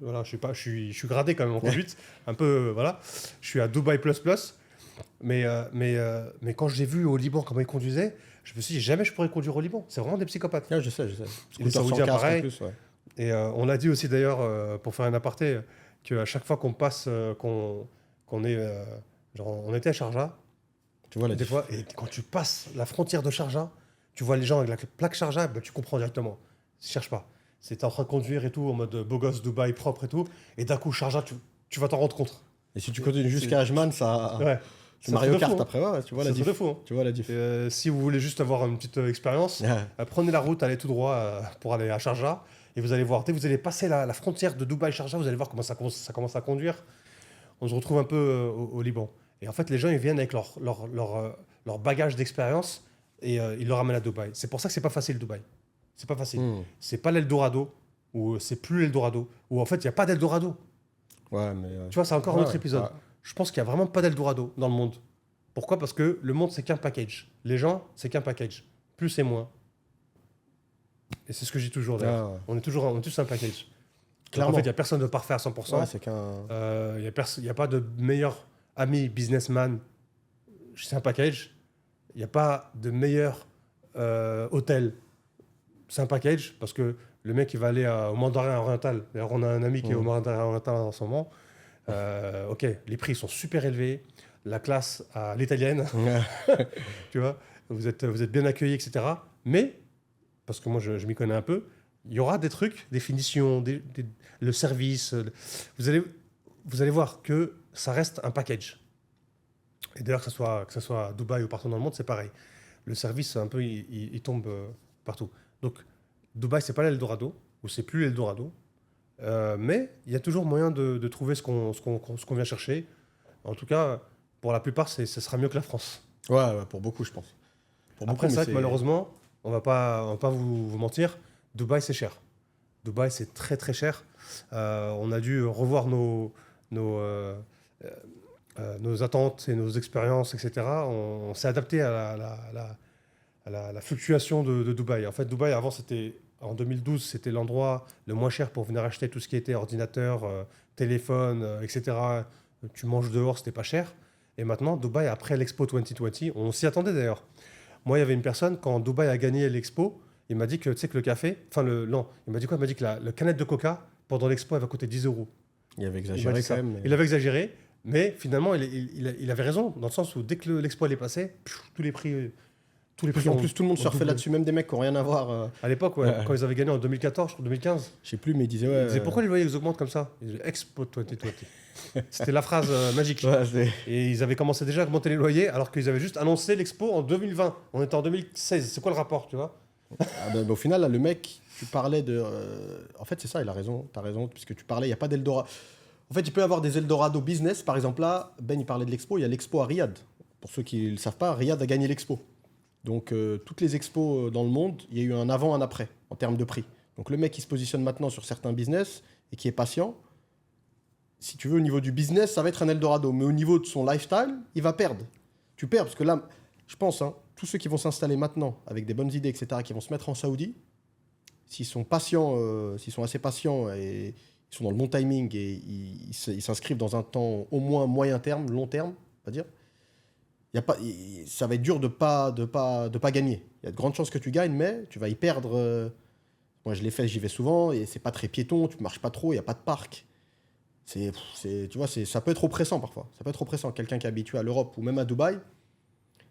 voilà, je sais pas, je suis gradé quand même en conduite. Un peu, voilà. Je suis à Dubaï plus plus. Mais quand j'ai vu au Liban comment ils conduisaient, je me suis dit jamais je pourrais conduire au Liban. C'est vraiment des psychopathes. Je sais. Les Saoudiens, pareil. Et on a dit aussi d'ailleurs, pour faire un aparté, qu'à chaque fois qu'on passe, qu'on est, genre, on était à Sharjah. Tu vois des fois, et quand tu passes la frontière de Sharjah, tu vois les gens avec la plaque Sharjah, tu comprends directement. Cherche pas. C'est en train de conduire et tout, en mode beau gosse, Dubaï, propre et tout. Et d'un coup, Sharjah, tu vas t'en rendre compte. Et si tu continues jusqu'à Ajman, ça. Ouais. C'est Mario Kart fou, après, ouais, tu vois la diff. Fou, hein. Tu vois la diff. Si vous voulez juste avoir une petite expérience, prenez la route, allez tout droit pour aller à Sharjah. Et vous allez voir, dès que vous allez passer la frontière de Dubaï-Sharjah, vous allez voir comment ça commence à conduire. On se retrouve un peu au Liban. Et en fait, les gens, ils viennent avec leur bagage d'expérience et ils le ramènent à Dubaï. C'est pour ça que c'est pas facile, Dubaï. C'est pas facile. C'est pas l'Eldorado, ou c'est plus l'Eldorado, ou en fait, il n'y a pas d'Eldorado. Ouais, mais. Tu vois, c'est encore un autre épisode. Ouais. Je pense qu'il n'y a vraiment pas d'Eldorado dans le monde. Pourquoi ? Parce que le monde, c'est qu'un package. Les gens, c'est qu'un package. Plus et moins. Et c'est ce que je dis toujours, d'ailleurs. On est tous un package. En fait, il n'y a personne de parfait à 100%. Ouais, c'est qu'un... Il n'y a pas de meilleur ami businessman. C'est un package. Il n'y a pas de meilleur hôtel. C'est un package parce que le mec, il va aller au Mandarin Oriental. D'ailleurs, on a un ami qui est au Mandarin Oriental en ce moment. Ok, les prix sont super élevés. La classe à l'italienne. Tu vois, vous êtes bien accueillis, etc. Mais, parce que moi, je m'y connais un peu, il y aura des trucs, des finitions, le service. Vous allez voir que ça reste un package. Et d'ailleurs, que ce soit à Dubaï ou partout dans le monde, c'est pareil. Le service, un peu, il tombe partout. Donc, Dubaï, c'est pas l'Eldorado, ou c'est plus l'Eldorado. Mais il y a toujours moyen de trouver ce qu'on vient chercher. En tout cas, pour la plupart, ce sera mieux que la France. Ouais, pour beaucoup, je pense. Pour Après, beaucoup, c'est mais vrai que malheureusement, on va pas vous mentir, Dubaï, c'est cher. Dubaï, c'est très très cher. On a dû revoir nos attentes et nos expériences, etc. On s'est adapté à la fluctuation de Dubaï. En fait, Dubaï, avant, en 2012, c'était l'endroit le moins cher pour venir acheter tout ce qui était ordinateur, téléphone, etc. Tu manges dehors, c'était pas cher. Et maintenant, Dubaï, après l'Expo 2020, on s'y attendait d'ailleurs. Moi, il y avait une personne, quand Dubaï a gagné l'Expo, il m'a dit que, tu sais, que le café, non, il m'a dit quoi? Il m'a dit que la canette de coca, pendant l'Expo, elle va coûter 10 euros. il avait Il m'a exagéré dit quand ça. même. Mais... Il avait exagéré, mais finalement, il avait raison, dans le sens où dès que l'Expo elle est passée, tous les prix En plus, tout le monde ont surfait doublé. là-dessus, même des mecs qui n'ont rien à voir. À l'époque, ouais, quand ils avaient gagné en 2014, je crois, 2015, Je sais plus, mais ils disaient ils ouais. disaient pourquoi les loyers ils augmentent comme ça? Ils disaient Expo 2020. C'était la phrase magique. Ouais, c'est- Et ils avaient commencé déjà à augmenter les loyers alors qu'ils avaient juste annoncé l'Expo en 2020. On était en 2016. C'est quoi le rapport, tu vois? au final, là, le mec, tu parlais de. En fait, c'est ça, il a raison. Tu as raison, puisque tu parlais, il n'y a pas d'Eldorado. En fait, il peut y avoir des Eldorado business. Par exemple, là, Ben, il parlait de l'expo. Il y a l'expo à Riyad. Pour ceux qui ne le savent pas, Riyad a gagné l'expo. Donc, toutes les expos dans le monde, il y a eu un avant, un après, en termes de prix. Donc, le mec qui se positionne maintenant sur certains business et qui est patient, si tu veux, au niveau du business, ça va être un Eldorado. Mais au niveau de son lifestyle, il va perdre. Tu perds, parce que là, je pense, hein, tous ceux qui vont s'installer maintenant avec des bonnes idées, etc., qui vont se mettre en Saoudi, s'ils sont patients, s'ils sont assez patients et ils sont dans le bon timing et ils s'inscrivent dans un temps au moins moyen terme, long terme, on va dire, ça va être dur de pas gagner. Il y a de grandes chances que tu gagnes, mais tu vas y perdre. Moi, je l'ai fait, j'y vais souvent et c'est pas très piéton, tu marches pas trop, il y a pas de parc. Tu vois, ça peut être oppressant parfois. Ça peut être oppressant. Quelqu'un qui est habitué à l'Europe ou même à Dubaï,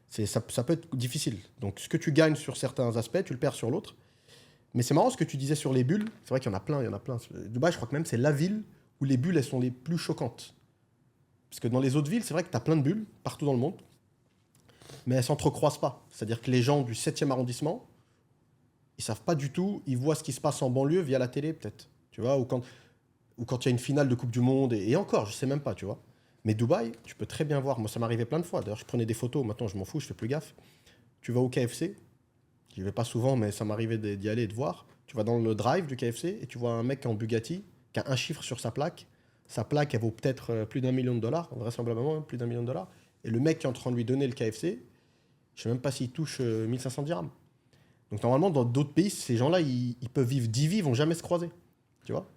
ça peut être difficile. Donc, ce que tu gagnes sur certains aspects, tu le perds sur l'autre. Mais c'est marrant ce que tu disais sur les bulles. C'est vrai qu'il y en a plein, Dubaï, je crois que même c'est la ville où les bulles, elles sont les plus choquantes. Parce que dans les autres villes, c'est vrai que tu as plein de bulles partout dans le monde, mais elles s'entrecroisent pas. C'est-à-dire que les gens du 7e arrondissement, ils savent pas du tout, ils voient ce qui se passe en banlieue via la télé peut-être. Tu vois, ou quand il y a une finale de Coupe du Monde, et encore, je sais même pas, tu vois. Mais Dubaï, tu peux très bien voir. Moi, ça m'arrivait plein de fois. D'ailleurs, je prenais des photos. Maintenant, je m'en fous, je fais plus gaffe. Tu vas au KFC. J'y vais pas souvent, mais ça m'arrivait d'y aller et de voir. Tu vas dans le drive du KFC et tu vois un mec en Bugatti qui a un chiffre sur sa plaque. Sa plaque, elle vaut peut-être plus d'1 million de dollars, vraisemblablement plus d'1 million de dollars. Et le mec qui est en train de lui donner le KFC, je sais même pas s'il touche 1500 dirhams. Donc, normalement, dans d'autres pays, ces gens-là, ils peuvent vivre 10 vies, ils vont jamais se croiser. Tu vois?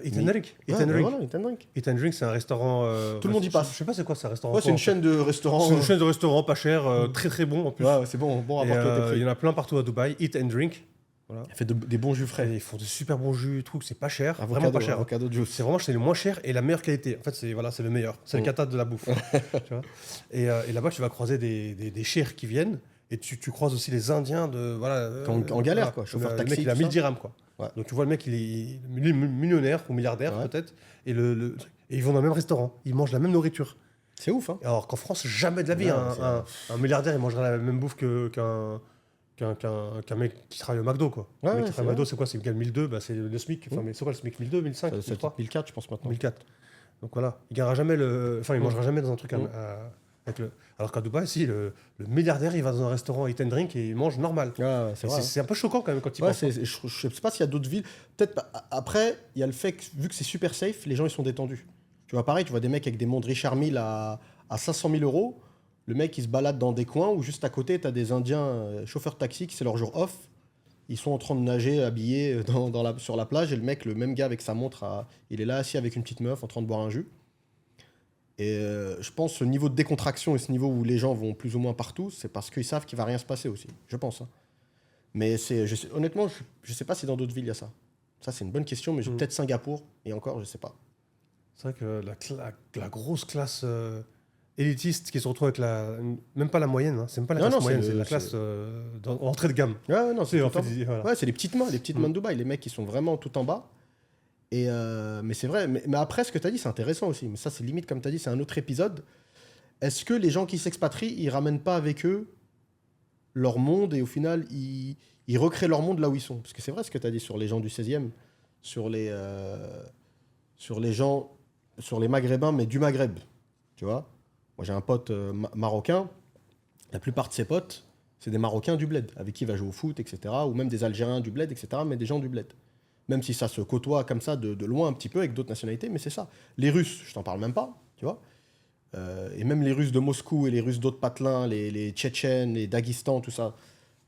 Eat and Drink. Ouais, Eat and Drink. voilà, Eat and Drink. Eat and Drink, c'est un restaurant. Tout le monde y passe. Je sais pas c'est quoi, c'est un restaurant. Ouais, c'est une chaîne de restaurants. C'est une chaîne de restaurants pas cher, très très bon en plus. Ouais, c'est bon Et, rapport qualité-prix. il y en a plein partout à Dubaï. Eat and Drink. Voilà. Il fait des bons jus Et frais. ils font des super bons jus, trucs, c'est pas cher, Avocado, vraiment pas cher. avocado juice. C'est le moins cher et la meilleure qualité. En fait, c'est le meilleur. C'est le kata de la bouffe. Tu vois, et là-bas, tu vas croiser des cheikhs qui viennent et tu croises aussi les Indiens En galère, quoi, chauffeur Le taxi, mec, il a tout 1000 ça. dirhams, quoi. Ouais. Donc tu vois le mec, il est millionnaire ou milliardaire Ouais. peut-être. Et ils vont dans le même restaurant. Ils mangent la même nourriture. C'est ouf, hein. Alors qu'en France, jamais de la vie, Ouais, un milliardaire, il mangerait la même bouffe qu'un mec qui travaille au McDo, quoi. Ouais, Le mec ouais, qui travaille au c'est McDo, c'est quoi? C'est 1002, bah, c'est le SMIC. Enfin, mais c'est quoi le SMIC? 1002, 1005, 1003? 1004, je pense maintenant. 1004. Donc voilà, il gagnera jamais il mangera jamais dans un truc avec le. Alors qu'à Dubaï, si, le milliardaire, il va dans un restaurant Eat and Drink et il mange normal. Ouais, c'est Et vrai. c'est un peu choquant quand même quand il Ouais, pense. je sais pas s'il y a d'autres villes. Peut-être pas. Après, il y a le fait que, vu que c'est super safe, les gens ils sont détendus. Tu vois, pareil, tu vois des mecs avec des montres Richard Mille à 500 000 euros. Le mec, il se balade dans des coins où juste à côté, tu as des Indiens chauffeurs taxi qui c'est leur jour off. Ils sont en train de nager habillés sur la plage et le même gars avec sa montre, il est là assis avec une petite meuf en train de boire un jus. Et je pense ce niveau de décontraction et ce niveau où les gens vont plus ou moins partout, c'est parce qu'ils savent qu'il va rien se passer aussi, je pense. Hein. Mais honnêtement, je sais pas si dans d'autres villes il y a ça. Ça, c'est une bonne question, mais peut-être Singapour, et encore, je sais pas. C'est vrai que la grosse classe élitiste qui se retrouve avec même pas la moyenne, hein. C'est même pas la Non, classe non, moyenne, c'est c'est la c'est- classe entrée de gamme. Ouais, non, c'est En tout fait, en bas. voilà. Ouais, c'est les petites mains de Dubaï, les mecs qui sont vraiment tout en bas. Et mais c'est vrai, mais après, ce que tu as dit, c'est intéressant aussi. Mais ça, c'est limite, comme tu as dit, c'est un autre épisode. Est-ce que les gens qui s'expatrient, ils ramènent pas avec eux leur monde et au final, ils recréent leur monde là où ils sont? Parce que c'est vrai ce que tu as dit sur les gens du 16e, sur les gens, sur les Maghrébins, mais du Maghreb, tu vois. Moi, j'ai un pote marocain. La plupart de ses potes, c'est des Marocains du bled, avec qui il va jouer au foot, etc. Ou même des Algériens du bled, etc. Mais des gens du bled. Même si ça se côtoie comme ça de loin un petit peu avec d'autres nationalités, mais c'est ça. Les Russes, je t'en parle même pas, tu vois. Et même les Russes de Moscou et les Russes d'autres patelins, les Tchétchènes, les Daghestans, tout ça.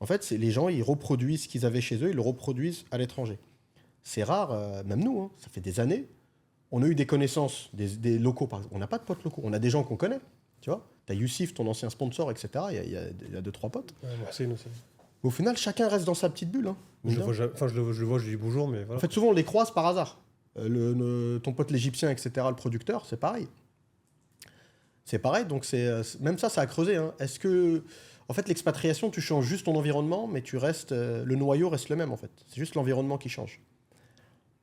En fait, c'est les gens, ils reproduisent ce qu'ils avaient chez eux, ils le reproduisent à l'étranger. C'est rare, même nous, hein, ça fait des années. On a eu des connaissances, des locaux, par exemple. On n'a pas de potes locaux, on a des gens qu'on connaît, tu vois. Tu as Youssif, ton ancien sponsor, etc. Il y a 2-3 potes. Ouais, merci, aussi. Au final, chacun reste dans sa petite bulle. Hein. Je le vois, je le vois, je lui dis bonjour, mais voilà. En fait, souvent, on les croise par hasard. Ton pote l'Égyptien, etc., le producteur, c'est pareil. C'est pareil, donc même ça a creusé. Hein. Est-ce que... En fait, l'expatriation, tu changes juste ton environnement, mais tu restes... le noyau reste le même, en fait. C'est juste l'environnement qui change.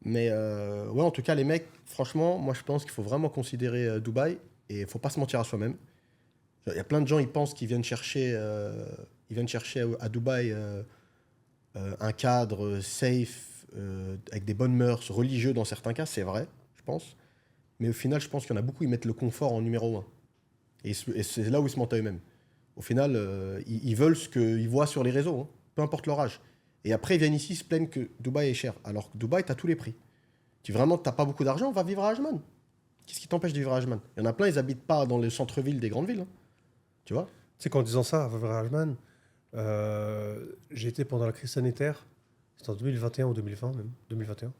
Mais ouais, en tout cas, les mecs, franchement, moi, je pense qu'il faut vraiment considérer Dubaï, et il ne faut pas se mentir à soi-même. Il y a plein de gens, ils pensent qu'ils viennent chercher à Dubaï un cadre safe, avec des bonnes mœurs, religieux dans certains cas, c'est vrai, je pense. Mais au final, je pense qu'il y en a beaucoup, ils mettent le confort en numéro 1. Et c'est là où ils se mentent à eux-mêmes. Au final, ils veulent ce qu'ils voient sur les réseaux, hein, peu importe leur âge. Et après, ils viennent ici, ils se plaignent que Dubaï est cher. Alors que Dubaï, tu as tous les prix. Tu n'as pas beaucoup d'argent, va vivre à Ajman. Qu'est-ce qui t'empêche de vivre à Ajman? Il y en a plein, ils n'habitent pas dans le centre-ville des grandes villes. Hein. Tu vois? Tu sais qu'en disant ça, à Ajman, j'ai été pendant la crise sanitaire, c'était en 2021 ou 2020 même, 2021.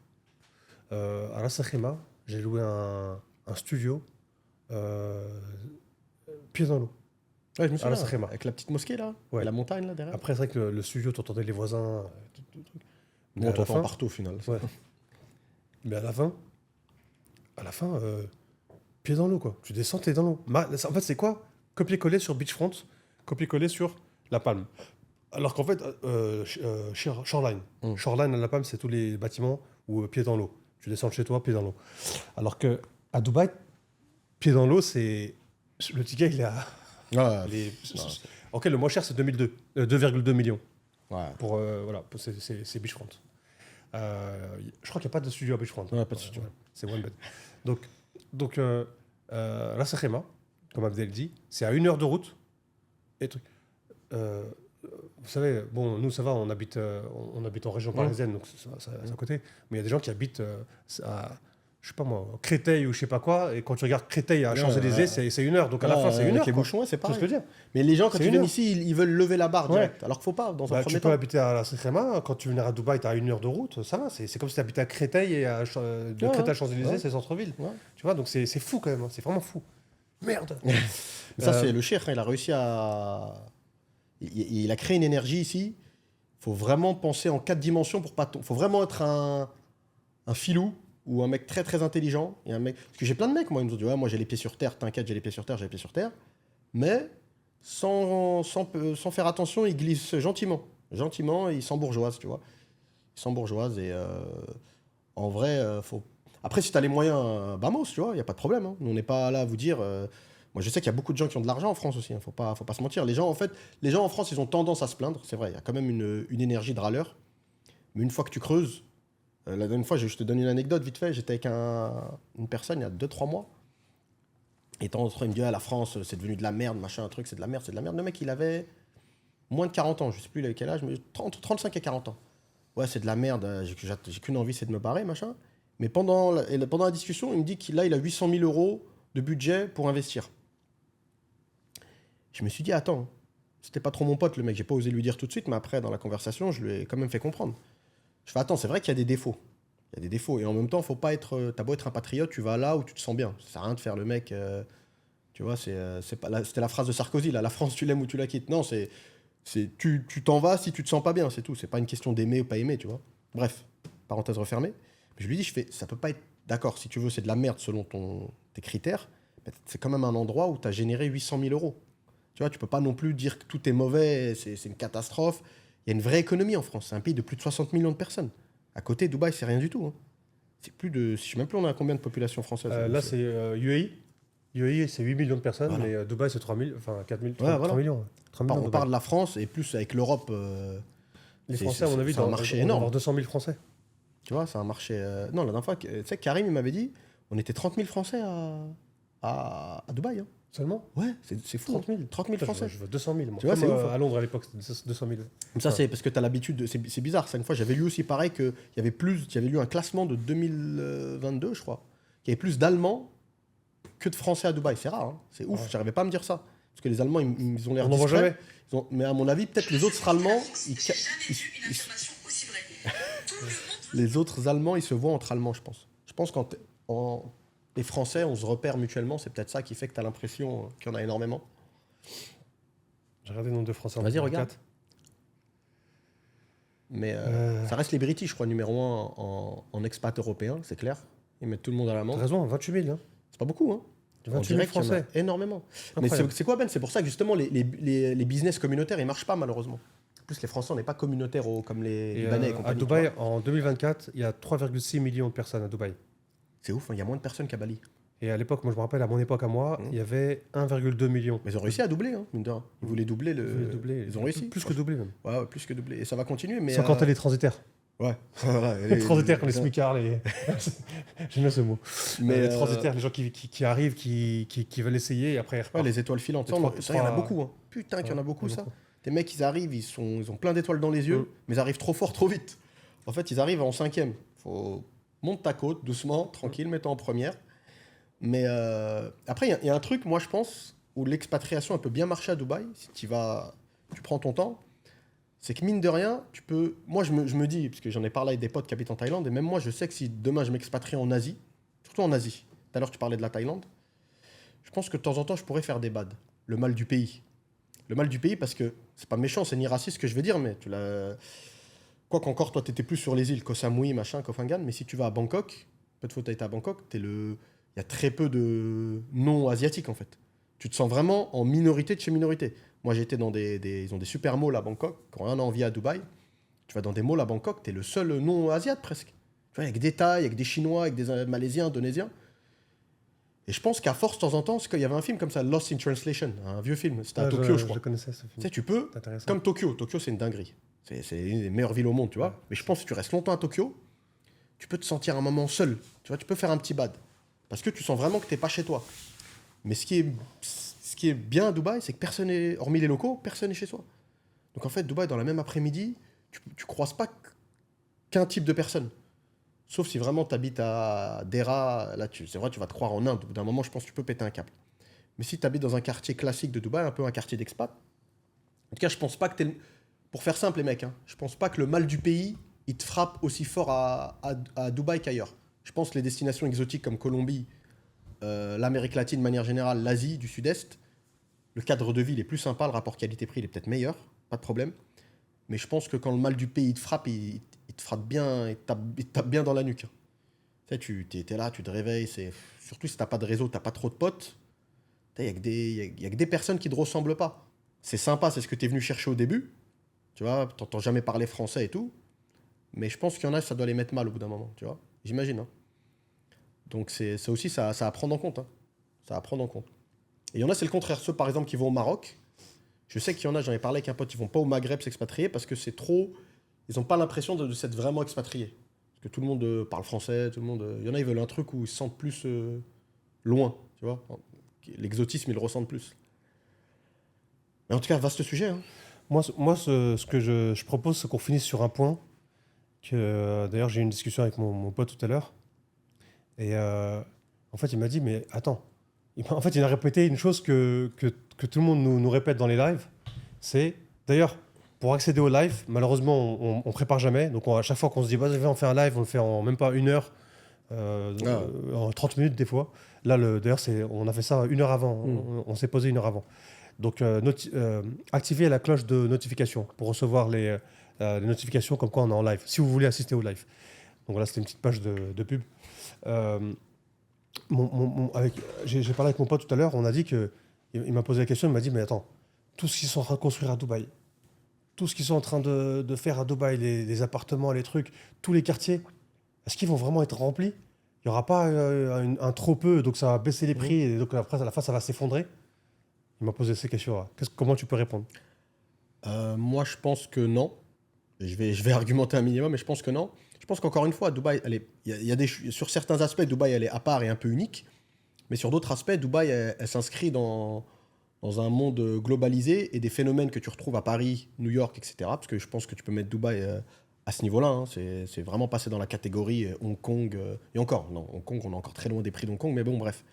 À Ras Al Khaimah, j'ai loué un studio pied dans l'eau. Ouais, je me souviens, Ras Al Khaimah. avec la petite mosquée là, Ouais. et la montagne là derrière. Après, c'est vrai que le studio, tu entendais les voisins. Tout truc. Bon, Mais on à la t'entend fin- partout au final. Ouais. Mais à la fin, pied dans l'eau, quoi. Tu descends, t'es dans l'eau. En fait, c'est quoi? Copier-coller sur Beachfront, copier-coller sur La Palme. Alors qu'en fait, Shoreline. Shoreline à La Palme, c'est tous les bâtiments où pied dans l'eau. Tu descends de chez toi, pied dans l'eau. Alors que à Dubaï, pied dans l'eau, c'est... Le ticket, il est à... Ouais, les- Ok, le moins cher, c'est 2,2 millions. ouais. C'est Beachfront. Je crois qu'il n'y a pas de studio à Beachfront. Ouais, pas de studio. C'est one bed. Donc Ras Al Khaimah, comme Abdel dit, c'est à 1 heure de route. Et truc. Vous savez, bon, nous ça va, on habite en région parisienne, donc c'est à côté. Mais il y a des gens qui habitent à, je sais pas moi, Créteil ou je sais pas quoi. Et quand tu regardes Créteil à Champs-Élysées, c'est 1 heure. Donc à la fin, c'est 1 heure. Les quoi. bouchons, ouais, c'est Tu vois pareil. ce que je veux dire? Mais les gens, quand C'est ils une viennent heure. ici, ils veulent lever la barre direct. Alors qu'il faut pas, dans un Tu premier peux temps. habiter à Ras Al Khaimah, quand tu viens à Dubaï, tu as 1 heure de route, ça va. C'est comme si tu habitais à Créteil et de Créteil à Champs-Élysées, Ouais. c'est centre-ville. Ouais. Tu vois, donc c'est fou quand même, hein, c'est vraiment fou. Merde. Ça, c'est le cheikh, hein, il a réussi à... Il a créé une énergie ici. Il faut vraiment penser en 4 dimensions pour pas... Il faut vraiment être un filou ou un mec très très intelligent. Et un mec... Parce que j'ai plein de mecs, moi, ils me ont dit, ouais, moi j'ai les pieds sur terre, t'inquiète, j'ai les pieds sur terre, j'ai les pieds sur terre. Mais sans faire attention, ils glissent gentiment. Gentiment, ils s'embourgeoisent, tu vois. Ils s'embourgeoisent et en vrai, faut... Après, si t'as les moyens, vamos, tu vois, il n'y a pas de problème. Hein. Nous, on n'est pas là à vous dire... Moi, je sais qu'il y a beaucoup de gens qui ont de l'argent en France aussi. Hein. Faut pas se mentir. Les gens en France, ils ont tendance à se plaindre. C'est vrai, il y a quand même une énergie de râleur. Mais une fois que tu creuses, la dernière fois, je te donne une anecdote vite fait. J'étais avec une personne il y a 2-3 mois. Et temps en temps, il me dit, ah, la France, c'est devenu de la merde, machin, un truc, c'est de la merde, c'est de la merde. Le mec, il avait moins de 40 ans. Je sais plus il avait quel âge, mais entre 35 et 40 ans. Ouais, c'est de la merde. J'ai qu'une envie, c'est de me barrer, machin. Mais pendant la discussion, il me dit qu'il a 800 000 € de budget pour investir. Je me suis dit, attends, c'était pas trop mon pote, le mec, j'ai pas osé lui dire tout de suite, mais après, dans la conversation, je lui ai quand même fait comprendre. Je fais, attends, c'est vrai qu'il y a des défauts. Il y a des défauts. Et en même temps, faut pas être. T'as beau être un patriote, tu vas là où tu te sens bien. Ça sert à rien de faire le mec. Tu vois, c'était la phrase de Sarkozy, là, la France, tu l'aimes ou tu la quittes. Non, tu t'en vas si tu te sens pas bien, c'est tout. C'est pas une question d'aimer ou pas aimer, tu vois. Bref, parenthèse refermée. Je lui dis, ça peut pas être. D'accord, si tu veux, c'est de la merde selon tes critères. Mais c'est quand même un endroit où tu as généré 800 000 €. Tu vois, tu peux pas non plus dire que tout est mauvais, c'est une catastrophe. Il y a une vraie économie en France. C'est un pays de plus de 60 millions de personnes. À côté, Dubaï, c'est rien du tout. Hein. C'est plus de... Je sais même plus on a combien de population française. Là, c'est UAE. UAE, c'est 8 millions de personnes, Voilà. mais Dubaï, c'est 3 000, enfin 4 000, 3, Ouais, voilà. 3 millions. 3 millions On Dubaï. parle de la France et plus avec l'Europe. Les c'est- Français, à mon avis, c'est un dans marché on doit énorme. avoir 200 000 Français. Tu vois, c'est un marché... Non, la dernière fois, tu sais, Karim, il m'avait dit, on était 30 000 Français à Dubaï. Hein. Seulement Ouais, c'est fou. 30 000. 30 000 Français. Je veux 200 000. Moi. Tu vois, Comme, c'est ouf, hein. à Londres à l'époque, c'était 200 000. Ça, c'est parce que tu as l'habitude. C'est bizarre. Ça, une fois, j'avais lu aussi pareil qu'il y avait plus. J'avais lu un classement de 2022, je crois. Qu'il y avait plus d'Allemands que de Français à Dubaï. C'est rare. Hein. C'est ouf. Ouais. J'arrivais pas à me dire ça. Parce que les Allemands, ils ont l'air On n'en voit discrets. jamais. Mais à mon avis, peut-être les autres Allemands. J'ai jamais vu une affirmation aussi vraie. Tout le monde veut Les autres Allemands, ils se voient entre Allemands, je pense. Je pense qu'en les Français, on se repère mutuellement. C'est peut-être ça qui fait que tu as l'impression qu'il y en a énormément. J'ai regardé le nombre de Français en Vas-y, 2024. regarde. Mais ça reste les British, je crois, numéro 1 en expat européen, c'est clair. Ils mettent tout le monde à T'as l'amende. raison, 28 000. Hein. C'est pas beaucoup, hein. 28 On 000 dirait qu'il y en a Français. énormément. Mais Incroyable. c'est quoi, Ben? C'est pour ça que justement, les business communautaires, ils marchent pas, malheureusement. En plus, les Français, on n'est pas communautaires comme les Et, Libanais et à compagnie. Dubaï, tu vois. en 2024, il y a 3,6 millions de personnes à Dubaï. C'est ouf, hein, il y a moins de personnes qu'à Bali. Et à l'époque, moi je me rappelle, à mon époque à moi, il y avait 1,2 million. Mais ils ont réussi à doubler, hein, mine de rien. Ils voulaient doubler le. Ils voulaient doubler. Ils ont réussi. Plus que doubler même. Ouais, plus que doubler. Et ça va continuer, mais. Sans compter les transitaires. Ouais. Voilà, Les transitaires, les smicards, les. J'aime bien ce mot. Mais les transitaires, les gens qui arrivent, qui veulent essayer et après ils Ouais, repartent. les étoiles filantes. Les Ça, trois- ça, il y en a trois- beaucoup. Hein. Putain, qu'il y en a beaucoup, il y en a ça. beaucoup. Les mecs, ils arrivent, ils ont plein d'étoiles dans les yeux, mais ils arrivent trop fort, trop vite. En fait, ils arrivent en 5e. Faut monte ta côte, doucement, tranquille, mets-toi en première. Mais après, il y a un truc, moi, je pense, où l'expatriation, elle peut bien marcher à Dubaï, si tu prends ton temps. C'est que mine de rien, tu peux. Moi, je me dis, parce que j'en ai parlé avec des potes qui habitent en Thaïlande, et même moi, je sais que si demain je m'expatrie en Asie, surtout en Asie, tout à l'heure tu parlais de la Thaïlande, je pense que de temps en temps, je pourrais faire des bads. Le mal du pays. Le mal du pays, parce que c'est pas méchant, c'est ni raciste ce que je veux dire, mais tu l'as. Quoi qu'encore, toi, t'étais plus sur les îles, Koh Samui, machin, Koh Phangan, mais si tu vas à Bangkok, peu de fois t'as été à Bangkok, il y a très peu de non-asiatiques en fait. Tu te sens vraiment en minorité de chez minorité. Moi, j'ai été dans ils ont des super malls à Bangkok, qui n'ont rien à envier à Dubaï. Tu vas dans des malls à Bangkok, t'es le seul non-asiate presque. Tu vois, avec des Thaïs, avec des Chinois, avec des Malaisiens, Indonésiens. Et je pense qu'à force, de temps en temps, parce qu'il y avait un film comme ça, Lost in Translation, un vieux film, c'était à Ah, Tokyo, je crois. Je connaissais ce film. Tu sais, tu peux, C'est intéressant. comme Tokyo. Tokyo, c'est une dinguerie. C'est une des meilleures villes au monde, tu vois. Mais je pense que si tu restes longtemps à Tokyo, tu peux te sentir un moment seul. Tu vois, tu peux faire un petit bad. Parce que tu sens vraiment que tu n'es pas chez toi. Mais ce qui est bien à Dubaï, c'est que personne n'est, hormis les locaux, personne n'est chez soi. Donc en fait, Dubaï, dans la même après-midi, tu croises pas qu'un type de personne. Sauf si vraiment tu habites à Dera, là, c'est vrai, tu vas te croire en Inde. Au bout d'un moment, je pense que tu peux péter un câble. Mais si tu habites dans un quartier classique de Dubaï, un peu un quartier d'expat, en tout cas, je pense pas que pour faire simple, les mecs, hein, je pense pas que le mal du pays, il te frappe aussi fort à Dubaï qu'ailleurs. Je pense que les destinations exotiques comme Colombie, l'Amérique latine de manière générale, l'Asie du Sud-Est, le cadre de vie il est plus sympa, le rapport qualité-prix il est peut-être meilleur, pas de problème. Mais je pense que quand le mal du pays il te frappe, il te frappe bien, il te tape bien dans la nuque. Tu sais, tu es là, tu te réveilles, surtout si t'as pas de réseau, t'as pas trop de potes, il y a que des personnes qui te ressemblent pas. C'est sympa, c'est ce que tu es venu chercher au début. Tu vois, t'entends jamais parler français et tout. Mais je pense qu'il y en a, ça doit les mettre mal au bout d'un moment, tu vois. J'imagine. Hein. Donc ça aussi, ça à prendre en compte. Hein. Ça à prendre en compte. Et il y en a, c'est le contraire. Ceux, par exemple, qui vont au Maroc. Je sais qu'il y en a, j'en ai parlé avec un pote, ils vont pas au Maghreb s'expatrier parce que c'est trop... Ils n'ont pas l'impression de s'être vraiment expatriés. Parce que tout le monde parle français, tout le monde... Il y en a, ils veulent un truc où ils se sentent plus loin, tu vois. L'exotisme, ils le ressentent plus. Mais en tout cas, vaste sujet. Hein. Moi, ce que je propose, c'est qu'on finisse sur un point que, d'ailleurs, j'ai eu une discussion avec mon pote tout à l'heure. Et en fait, il m'a dit, mais attends. En fait, il a répété une chose que tout le monde nous répète dans les lives. C'est, d'ailleurs, pour accéder au live, malheureusement, on prépare jamais. Donc, à chaque fois qu'on se dit, bah, on fait un live, on le fait en même pas 1 heure, en 30 minutes des fois. Là, d'ailleurs, on a fait ça 1 heure avant. On s'est posé 1 heure avant. Donc, activez la cloche de notification pour recevoir les notifications comme quoi on est en live, si vous voulez assister au live. Donc voilà, c'était une petite page de pub. J'ai parlé avec mon pote tout à l'heure, on a dit que... Il m'a posé la question, il m'a dit, mais attends, tout ce qu'ils sont en train de construire à Dubaï, tout ce qu'ils sont en train de faire à Dubaï, les appartements, les trucs, tous les quartiers, est-ce qu'ils vont vraiment être remplis? Il n'y aura pas un trop peu, donc ça va baisser les prix, et donc après, à la fin, ça va s'effondrer? Il m'a posé ces questions-là. Comment tu peux répondre? Moi, je pense que non. Je vais argumenter un minimum, mais je pense que non. Je pense qu'encore une fois, Dubaï, sur certains aspects, Dubaï, elle est à part et un peu unique. Mais sur d'autres aspects, Dubaï, elle s'inscrit dans un monde globalisé et des phénomènes que tu retrouves à Paris, New York, etc. Parce que je pense que tu peux mettre Dubaï à ce niveau-là. Hein. C'est vraiment passé dans la catégorie Hong Kong. Et encore, non, Hong Kong, on est encore très loin des prix d'Hong Kong, mais bon, bref.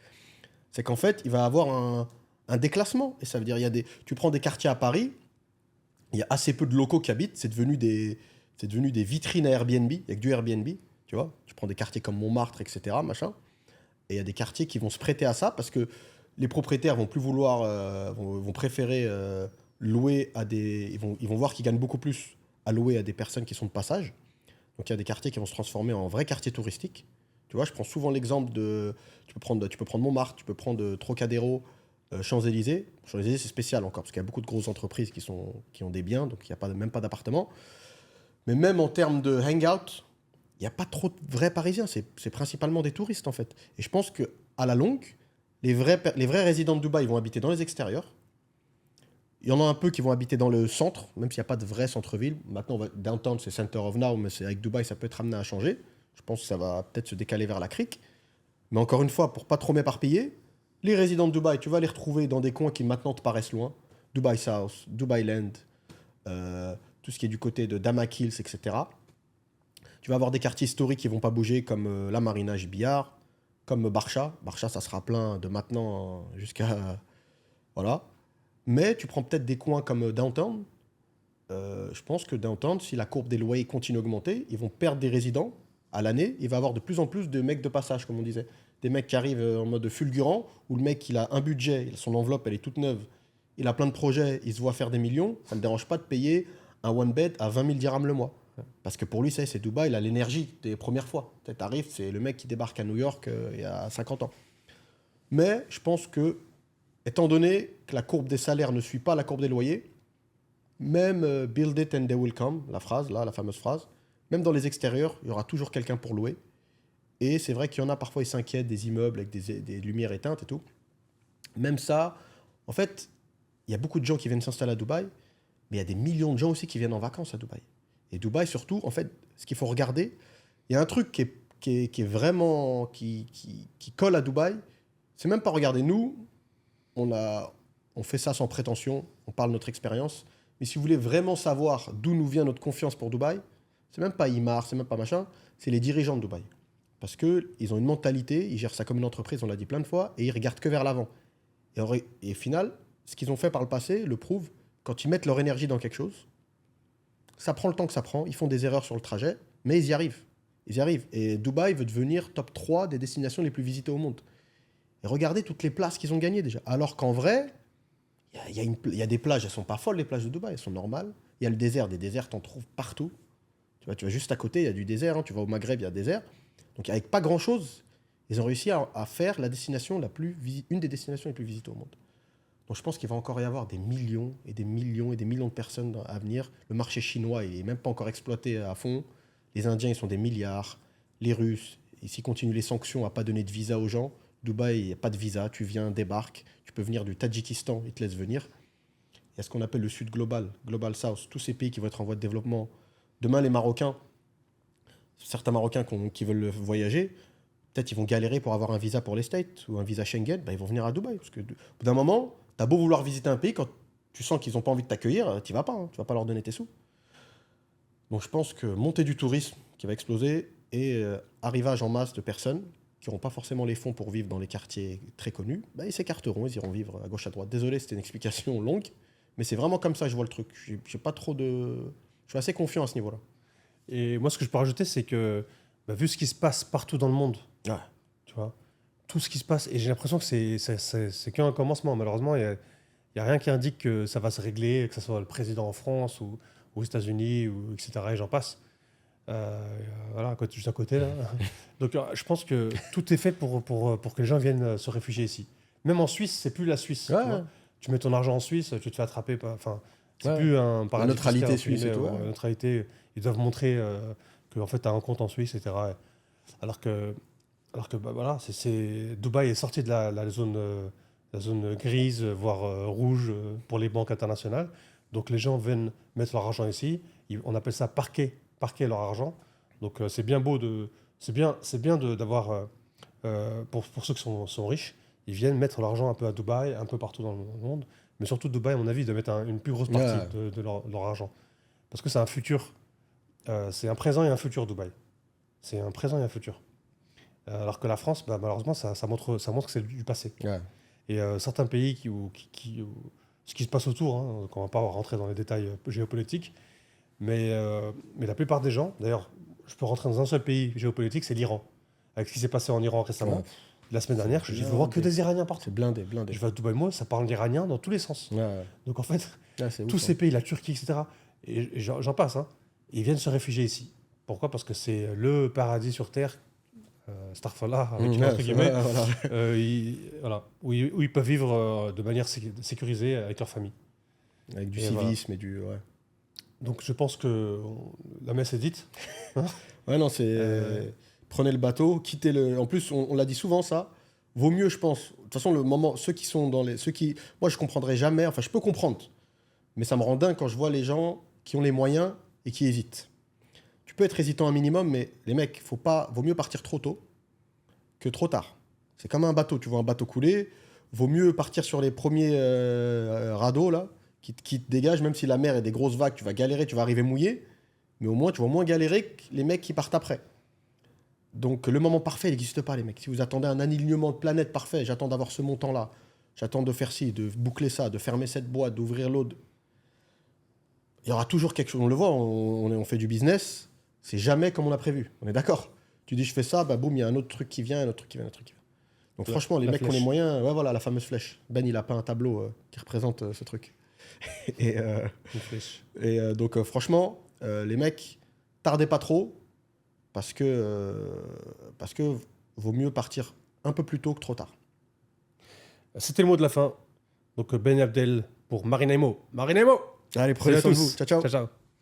C'est qu'en fait, il va avoir un déclassement. Et ça veut dire, tu prends des quartiers à Paris, il y a assez peu de locaux qui habitent, c'est devenu des vitrines à Airbnb, il n'y a que du Airbnb, tu vois. Tu prends des quartiers comme Montmartre, etc., machin. Et il y a des quartiers qui vont se prêter à ça parce que les propriétaires vont plus vouloir, vont préférer louer à des... Ils vont voir qu'ils gagnent beaucoup plus à louer à des personnes qui sont de passage. Donc il y a des quartiers qui vont se transformer en vrais quartiers touristiques. Tu vois, je prends souvent l'exemple de... Tu peux prendre Montmartre, tu peux prendre Trocadéro, Champs-Élysées. Champs-Élysées, c'est spécial encore, parce qu'il y a beaucoup de grosses entreprises qui ont des biens, donc il n'y a même pas d'appartements. Mais même en termes de hangout, il n'y a pas trop de vrais Parisiens. C'est principalement des touristes, en fait. Et je pense qu'à la longue, les vrais résidents de Dubaï vont habiter dans les extérieurs. Il y en a un peu qui vont habiter dans le centre, même s'il n'y a pas de vrai centre-ville. Maintenant, downtown, c'est Center of Now, mais avec Dubaï, ça peut être amené à changer. Je pense que ça va peut-être se décaler vers la crique. Mais encore une fois, pour pas trop m'éparpiller, les résidents de Dubaï, tu vas les retrouver dans des coins qui maintenant te paraissent loin. Dubaï South, Dubaï Land, tout ce qui est du côté de Damac Hills, etc. Tu vas avoir des quartiers historiques qui ne vont pas bouger, comme la Marina Billard, comme Barcha. Barcha, ça sera plein de maintenant jusqu'à... voilà. Mais tu prends peut-être des coins comme Downtown. Je pense que Downtown, si la courbe des loyers continue à augmenter, ils vont perdre des résidents à l'année. Il va y avoir de plus en plus de mecs de passage, comme on disait. Des mecs qui arrivent en mode fulgurant, où le mec, il a un budget, son enveloppe, elle est toute neuve. Il a plein de projets, il se voit faire des millions. Ça ne me dérange pas de payer un one bed à 20 000 dirhams le mois. Parce que pour lui, c'est Dubaï, il a l'énergie des premières fois. Tu arrives, c'est le mec qui débarque à New York il y a 50 ans. Mais je pense que, étant donné que la courbe des salaires ne suit pas la courbe des loyers, même build it and they will come, la fameuse phrase, même dans les extérieurs, il y aura toujours quelqu'un pour louer. Et c'est vrai qu'il y en a parfois, ils s'inquiètent des immeubles avec des lumières éteintes et tout. Même ça, en fait, il y a beaucoup de gens qui viennent s'installer à Dubaï, mais il y a des millions de gens aussi qui viennent en vacances à Dubaï. Et Dubaï, surtout, en fait, ce qu'il faut regarder, il y a un truc qui est vraiment... qui colle à Dubaï. C'est même pas regarder. Nous, on fait ça sans prétention, on parle de notre expérience. Mais si vous voulez vraiment savoir d'où nous vient notre confiance pour Dubaï, c'est même pas Imar, c'est même pas machin, c'est les dirigeants de Dubaï. Parce qu'ils ont une mentalité, ils gèrent ça comme une entreprise, on l'a dit plein de fois, et ils regardent que vers l'avant. Et au final, ce qu'ils ont fait par le passé le prouve, quand ils mettent leur énergie dans quelque chose, ça prend le temps que ça prend, ils font des erreurs sur le trajet, mais ils y arrivent. Ils y arrivent. Et Dubaï veut devenir top 3 des destinations les plus visitées au monde. Et regardez toutes les places qu'ils ont gagnées déjà. Alors qu'en vrai, il y a des plages, elles ne sont pas folles, les plages de Dubaï, elles sont normales. Il y a le désert, des déserts, t'en trouves partout. Tu vas juste à côté, il y a du désert, hein. Tu vas au Maghreb, il y a désert. Donc avec pas grand-chose, ils ont réussi à faire la destination une des destinations les plus visitées au monde. Donc je pense qu'il va encore y avoir des millions et des millions et des millions de personnes à venir. Le marché chinois, il n'est même pas encore exploité à fond. Les Indiens, ils sont des milliards. Les Russes, et s'ils continuent les sanctions à ne pas donner de visa aux gens, Dubaï, il n'y a pas de visa. Tu viens, débarques. Tu peux venir du Tadjikistan, ils te laissent venir. Il y a ce qu'on appelle le Sud global, Global South. Tous ces pays qui vont être en voie de développement. Demain, les Marocains, certains Marocains qui veulent voyager, peut-être ils vont galérer pour avoir un visa pour les States ou un visa Schengen, ils vont venir à Dubaï. Parce que au bout d'un moment, tu as beau vouloir visiter un pays, quand tu sens qu'ils n'ont pas envie de t'accueillir, tu n'y vas pas. Tu ne vas pas leur donner tes sous. Donc je pense que montée du tourisme qui va exploser et arrivage en masse de personnes qui n'auront pas forcément les fonds pour vivre dans les quartiers très connus, ils s'écarteront, ils iront vivre à gauche, à droite. Désolé, c'était une explication longue, mais c'est vraiment comme ça que je vois le truc. J'ai pas trop de... Je suis assez confiant à ce niveau-là. Et moi, ce que je peux rajouter, c'est que, vu ce qui se passe partout dans le monde, Ouais. tu vois, tout ce qui se passe, et j'ai l'impression que c'est qu'un commencement. Malheureusement, il n'y a rien qui indique que ça va se régler, que ce soit le président en France ou aux États-Unis, etc. Et j'en passe. Voilà, juste à côté, là. Donc, je pense que tout est fait pour que les gens viennent se réfugier ici. Même en Suisse, c'est plus la Suisse. Ouais. Tu mets ton argent en Suisse, tu te fais attraper. Enfin, c'est Ouais. plus un paradis. La neutralité fiscal, suisse et tout, ouais. La neutralité, ils doivent montrer que en fait, tu as un compte en Suisse, etc. Alors que voilà, Dubaï est sorti de la zone grise, voire rouge pour les banques internationales. Donc les gens viennent mettre leur argent ici. On appelle ça parquer leur argent. Donc c'est bien beau c'est bien d'avoir pour ceux qui sont riches, ils viennent mettre l'argent un peu à Dubaï, un peu partout dans le monde. Mais surtout, Dubaï, à mon avis, doit mettre une plus grosse partie de leur argent. Parce que c'est un futur. C'est un présent et un futur, Dubaï. C'est un présent et un futur. Alors que la France, malheureusement, ça montre que c'est du passé. Ouais. Et certains pays ce qui se passe autour, on ne va pas rentrer dans les détails géopolitiques, mais la plupart des gens, d'ailleurs, je peux rentrer dans un seul pays géopolitique, c'est l'Iran. Avec ce qui s'est passé en Iran récemment, la semaine dernière, je vois que des Iraniens partout. C'est blindé. Je vais à Dubaï, moi, ça parle l'iranien dans tous les sens. Ouais. Donc en fait, C'est tous ouf, ces pays, la Turquie, etc., et j'en passe, ils viennent se réfugier ici. Pourquoi ? Parce que c'est le paradis sur Terre, Starfallah, avec entre guillemets, où ils peuvent vivre de manière sécurisée avec leur famille. Avec du Et civisme et du... Ouais. Donc je pense que la messe est dite. Ouais, non, c'est... Prenez le bateau, quittez le... En plus, on l'a dit souvent, ça. Vaut mieux, je pense... De toute façon, le moment... Ceux qui sont dans les... Moi, je comprendrai jamais... Enfin, je peux comprendre. Mais ça me rend dingue quand je vois les gens qui ont les moyens et qui hésitent. Tu peux être hésitant un minimum, mais les mecs, vaut mieux partir trop tôt que trop tard. C'est comme un bateau. Tu vois un bateau couler, vaut mieux partir sur les premiers radeaux, là, qui te dégagent, même si la mer est des grosses vagues, tu vas galérer, tu vas arriver mouillé, mais au moins, tu vas moins galérer que les mecs qui partent après. Donc, le moment parfait, il n'existe pas, les mecs. Si vous attendez un alignement de planète parfait, j'attends d'avoir ce montant-là, j'attends de faire ci, de boucler ça, de fermer cette boîte, d'ouvrir l'autre. Il y aura toujours quelque chose. On le voit, on fait du business, c'est jamais comme on a prévu. On est d'accord ? Tu dis, je fais ça, boum, il y a un autre truc qui vient, un autre truc qui vient, un autre truc qui vient. Donc, franchement, les mecs qui ont les moyens, ouais, voilà, la fameuse flèche. Ben, il a peint un tableau qui représente ce truc. Une flèche. Donc, franchement, les mecs, tardez pas trop, parce que vaut mieux partir un peu plus tôt que trop tard. C'était le mot de la fin. Donc Ben Abdel pour Marinaimo. Marinaimo. Allez, prenez soin de vous. Ciao, ciao. Ciao, ciao.